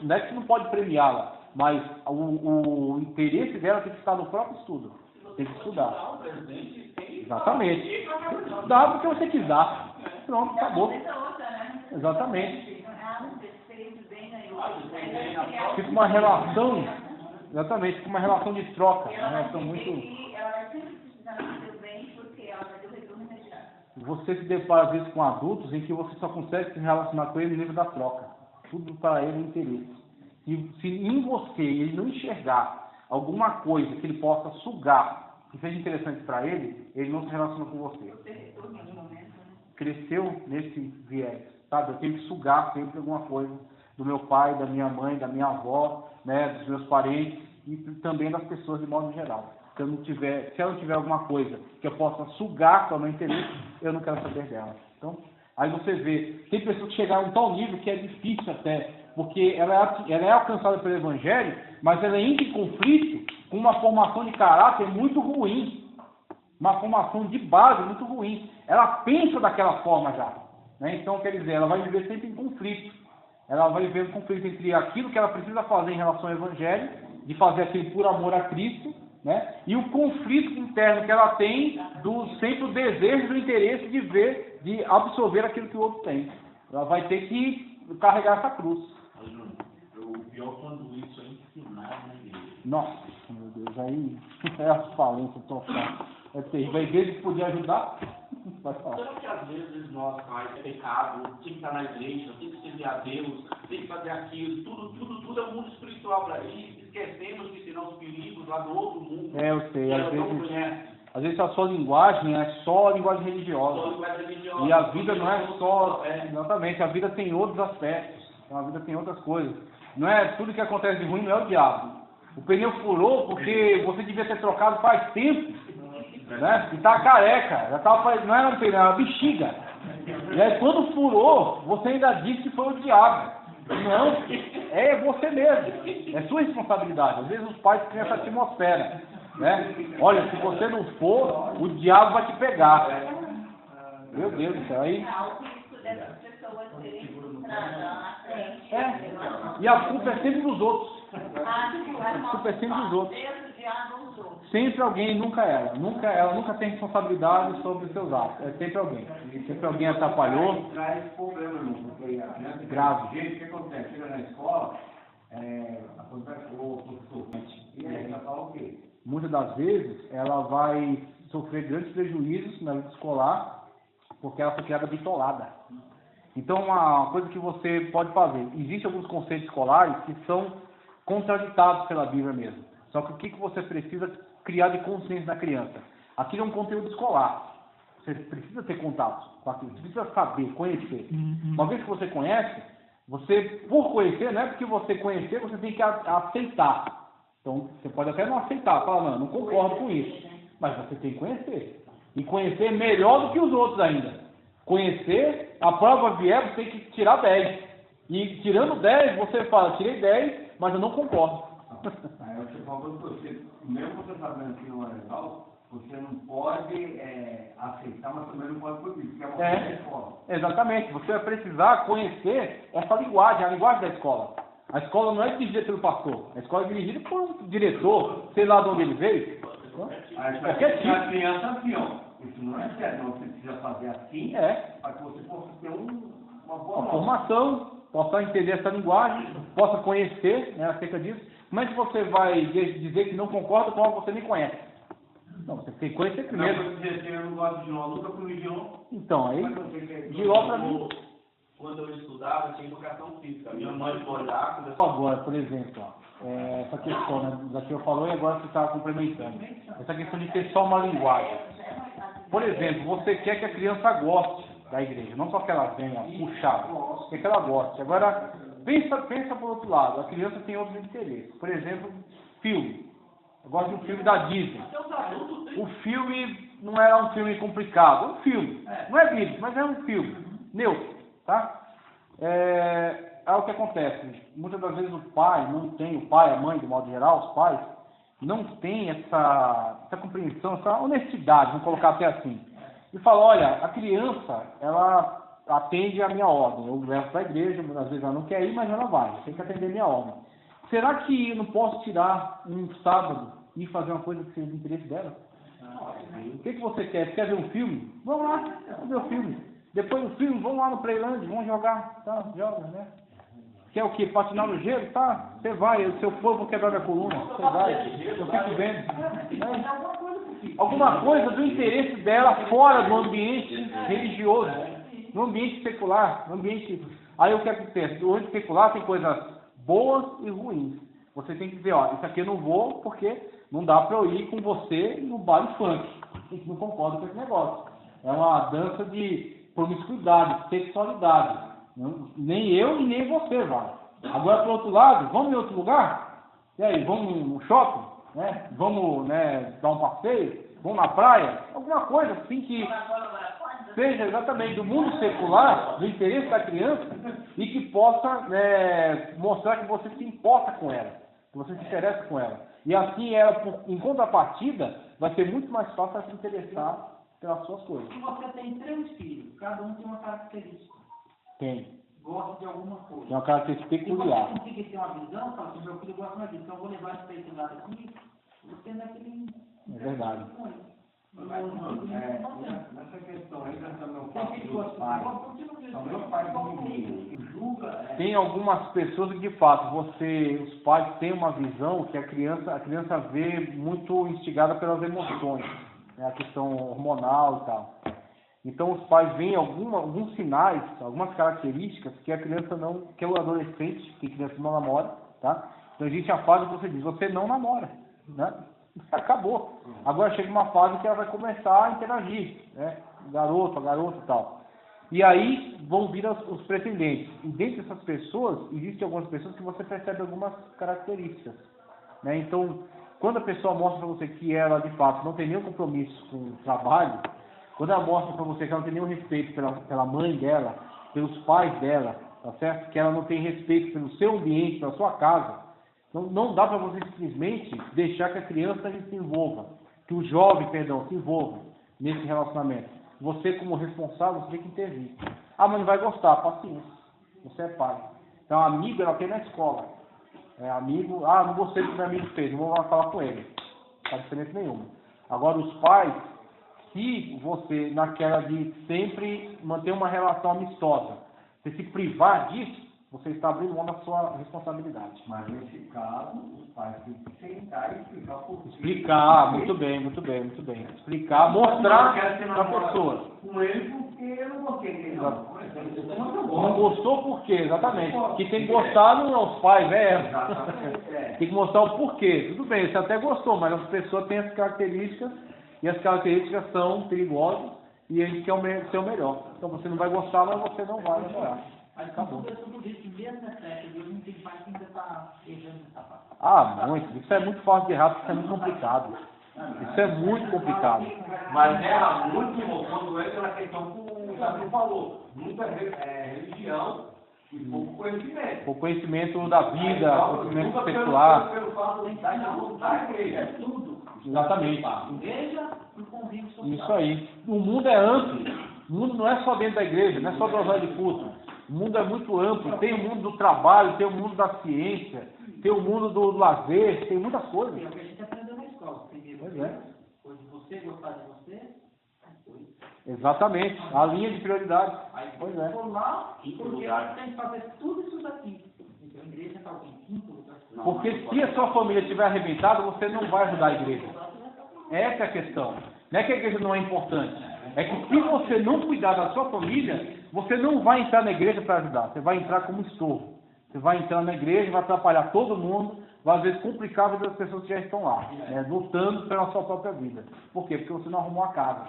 Não é que você não pode premiá-la, mas o interesse dela tem que estar no próprio estudo. Tem que estudar. Exatamente. Dá porque você quiser. Pronto, acabou. Exatamente. Fica uma relação, exatamente, fica uma relação de troca. Uma relação muito... Ela vai sempre precisar do seu bem porque ela vai ter o retorno imediato. Você se depara às vezes com adultos em que você só consegue se relacionar com ele no nível da troca. Tudo para ele é interesse. E se em você ele não enxergar alguma coisa que ele possa sugar, que seja interessante para ele, ele não se relaciona com você. Cresceu nesse viés, sabe? Eu tenho que sugar sempre alguma coisa do meu pai, da minha mãe, da minha avó, né, dos meus parentes e também das pessoas de modo geral. Se ela não tiver alguma coisa que eu possa sugar para o meu interesse, eu não quero saber dela. Então, aí você vê, tem pessoas que chegaram a um tal nível que é difícil até, porque ela é alcançada pelo Evangelho, mas ela entra em conflito com uma formação de caráter muito ruim, uma formação de base muito ruim. Ela pensa daquela forma já, né? Então, quer dizer, ela vai viver sempre em conflito. Ela vai viver um conflito entre aquilo que ela precisa fazer em relação ao Evangelho, de fazer aquilo por amor a Cristo, né? E o conflito interno que ela tem sempre o desejo, do interesse de absorver aquilo que o outro tem. Ela vai ter que carregar essa cruz. O pior quando isso é ensinado na igreja. Nossa, meu Deus, aí é a falência total. É terrível. A igreja que podia ajudar, vai falar. Será que às vezes nós faz pecado, tem que estar na igreja, tem que servir a Deus, tem que fazer aquilo, tudo é um mundo espiritual para isso, esquecemos de ensinar os perigos lá do outro mundo. Eu sei, às vezes a sua linguagem é só linguagem religiosa. E a vida não é só, exatamente, a vida tem outros aspectos, a vida tem outras coisas. Não é tudo que acontece de ruim, não é o diabo. O pneu furou porque você devia ter trocado faz tempo, né? E tá careca, já tava, não era um pneu, era uma bexiga. E aí quando furou, você ainda disse que foi o diabo. Não, é você mesmo, é sua responsabilidade. Às vezes os pais criam essa atmosfera, né? Olha, se você não for, o diabo vai te pegar. Meu Deus do céu, aí... E a culpa é sempre dos outros. A culpa é sempre dos outros. Sempre alguém, nunca ela. Ela nunca tem responsabilidade sobre os seus atos. É sempre alguém. Sempre alguém atrapalhou. Traz problema, não, porque grave. O que acontece? Chega na escola, acontece o professor. E aí ela fala o quê? Muitas das vezes ela vai sofrer grandes prejuízos na vida escolar porque ela foi criada bitolada. Então, uma coisa que você pode fazer, existem alguns conceitos escolares que são contraditados pela Bíblia mesmo. Só que o que você precisa criar de consciência na criança? Aquilo é um conteúdo escolar. Você precisa ter contato com aquilo, você precisa saber, conhecer. Uma vez que você conhece, você, por conhecer, não é porque você conhecer, você tem que aceitar. Então, você pode até não aceitar, falar, não concordo com isso. Mas você tem que conhecer. E conhecer melhor do que os outros ainda. Conhecer, a prova vier, você tem que tirar 10. E tirando 10, você fala, tirei 10, mas eu não concordo. Aí você fala para você, mesmo você sabendo que não é legal, Você não pode aceitar, mas também não pode proibir, porque é uma coisa da escola. Exatamente. Você vai precisar conhecer essa linguagem, a linguagem da escola. A escola não é dirigida pelo pastor. A escola é dirigida por um diretor, sei lá de onde ele veio. Qualquer tipo. A criança assim, ó. Isso não é certo, não. Você precisa fazer assim para que você possa ter uma boa formação, possa entender essa linguagem, possa conhecer, né, acerca disso. Como é que você vai dizer que não concorda com algo que você nem conhece? Não, você tem que conhecer primeiro. Não, eu não gosto de Giló, nunca fui Giló. Então, aí, Giló para mim... Quando eu estudava, tinha educação física. Minha mãe foi olhar... Agora, por exemplo, essa questão, né, daqui eu falou e agora você está complementando. Essa questão de ter só uma linguagem. Por exemplo, você quer que a criança goste da igreja, não só que ela venha puxar, quer que ela goste. Agora, pensa por outro lado, a criança tem outros interesses. Por exemplo, filme. Eu gosto de um filme da Disney. O filme não era um filme complicado, é um filme. Não é bíblico, mas é um filme. Neutro, tá? É o que acontece. Muitas das vezes o pai, a mãe, de modo geral, os pais, não tem essa compreensão, essa honestidade, vamos colocar até assim. E fala, olha, a criança, ela atende a minha ordem. Eu levo para a igreja, muitas vezes ela não quer ir, mas ela vai. Tem que atender a minha ordem. Será que eu não posso tirar um sábado e fazer uma coisa que seja do interesse dela? O que você quer? Você quer ver um filme? Vamos lá, vamos ver o filme. Depois do filme, vamos lá no Playland, vamos jogar. Tá, joga, né? Quer o quê? Patinar no gelo? Tá, você vai. O seu povo quebrar minha coluna. Você vai. Eu fico vendo. Né? Alguma coisa do interesse dela fora do ambiente religioso. No ambiente secular. No ambiente... Aí o que acontece? No ambiente secular tem coisas boas e ruins. Você tem que dizer, ó, isso aqui eu não vou porque não dá para eu ir com você no baile funk. A gente não concorda com esse negócio. É uma dança de promiscuidade, sexualidade. Nem eu e nem você vai. Agora, para o outro lado, vamos em outro lugar? E aí, vamos no shopping? Né? Vamos, né, dar um passeio? Vamos na praia? Alguma coisa assim que seja exatamente do mundo secular, do interesse da criança e que possa mostrar que você se importa com ela, que você se interessa com ela. E assim, ela, em contrapartida, vai ser muito mais fácil ela se interessar pelas suas coisas. Se você tem 3 filhos, cada um tem uma característica. Tem. Gosta de alguma coisa. Tem uma característica peculiar. Se você conseguir ter uma visão, fala assim, meu filho gosta mais disso, então eu vou levar esse peito lado aqui, você não é aquele... É verdade. Nessa questão aí, meu pai julga. Tem algumas pessoas que, de fato, os pais têm uma visão que a criança vê muito instigada pelas emoções, né, a questão hormonal e tal. Então os pais veem alguns sinais, algumas características que a criança não, que é o adolescente, que a criança não namora, tá? Então existe a fase que você diz, você não namora, né? Acabou. Agora chega uma fase que ela vai começar a interagir, né? Garoto, a garota e tal. E aí vão vir os pretendentes. E dentre essas pessoas, existem algumas pessoas que você percebe algumas características, né? Então, quando a pessoa mostra para você que ela, de fato, não tem nenhum compromisso com o trabalho, quando ela mostra para você que ela não tem nenhum respeito pela mãe dela, pelos pais dela, tá certo? Que ela não tem respeito pelo seu ambiente, pela sua casa, não dá para você simplesmente deixar que a criança se envolva, que o jovem, se envolva nesse relacionamento. Você, como responsável, você tem que intervir. Ah, mas não vai gostar, paciência. Você é pai. Então, amigo, ela tem na escola. Amigo, não gostei do que meu amigo fez, não vou lá falar com ele. Não faz diferença nenhuma. Agora, os pais, se você, naquela de sempre manter uma relação amistosa, você se privar disso, você está abrindo mão da sua responsabilidade. Mas nesse caso, os pais têm que sentar e explicar por quê. Explicar, muito bem. Explicar, mostrar para a pessoa. Com ele porque eu não gostei dele. Não gostou por quê? Exatamente. Que tem que gostar não é os pais, Tem que mostrar o porquê. Tudo bem, você até gostou, mas as pessoas têm as características e as características são perigosas e ele quer ser o melhor. Então você não vai gostar, mas você não vai namorar. Mas acabou. Tudo isso que mesmo nessa época, Deus não tem pai que ainda está errando essa parte. Muito. Isso é muito fácil de errar, porque isso é muito complicado. Isso é muito complicado. Mas erra muito, quando entra na questão que o Gabriel falou. Muita religião e pouco conhecimento. O conhecimento da vida, o conhecimento secular. Pelo fato de estar na igreja. Tudo. Exatamente. Igreja, Isso aí. O mundo é amplo. O mundo não é só dentro da igreja, não é só do horário de culto. O mundo é muito amplo. Tem o mundo do trabalho, tem o mundo da ciência, tem o mundo do lazer, tem muitas coisas. É o que a gente aprendeu na escola. Primeiro, Pois é. depois de você gostar de você, Exatamente. A linha de prioridade. Pois é. formar, porque a gente tem que fazer tudo isso daqui. Então a igreja está em quinto lugar. Porque se a sua família estiver arrebentada, você não vai ajudar a igreja. Essa é a questão. Não é que a igreja não é importante. É que se você não cuidar da sua família, você não vai entrar na igreja para ajudar. Você vai entrar como estorvo. Você vai entrar na igreja, vai atrapalhar todo mundo, vai às vezes complicar a vida das pessoas que já estão lá, lutando pela sua própria vida. Por quê? Porque você não arrumou a casa.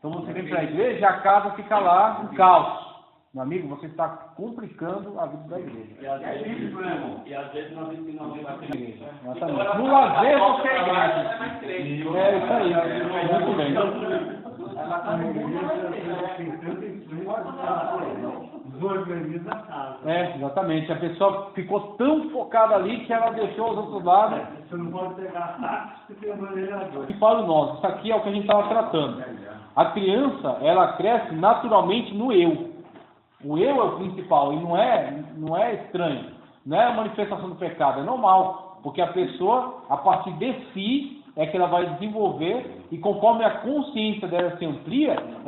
Então você vem para a igreja e a casa fica lá um caos. Meu amigo, você está complicando a vida da igreja. E às vezes nós ensinamos a igreja. Exatamente. No lazer você é igreja. É isso aí. Muito bem. Desorganiza a casa. Exatamente. A pessoa ficou tão focada ali que ela deixou os outros lados. Você não pode pegar táxi porque tem maneirador. E para nós, isso aqui é o que a gente estava tratando. A criança, ela cresce naturalmente no eu. O eu é o principal e não é estranho. Não é a manifestação do pecado, é normal. Porque a pessoa, a partir de si, é que ela vai desenvolver e conforme a consciência dela se amplia,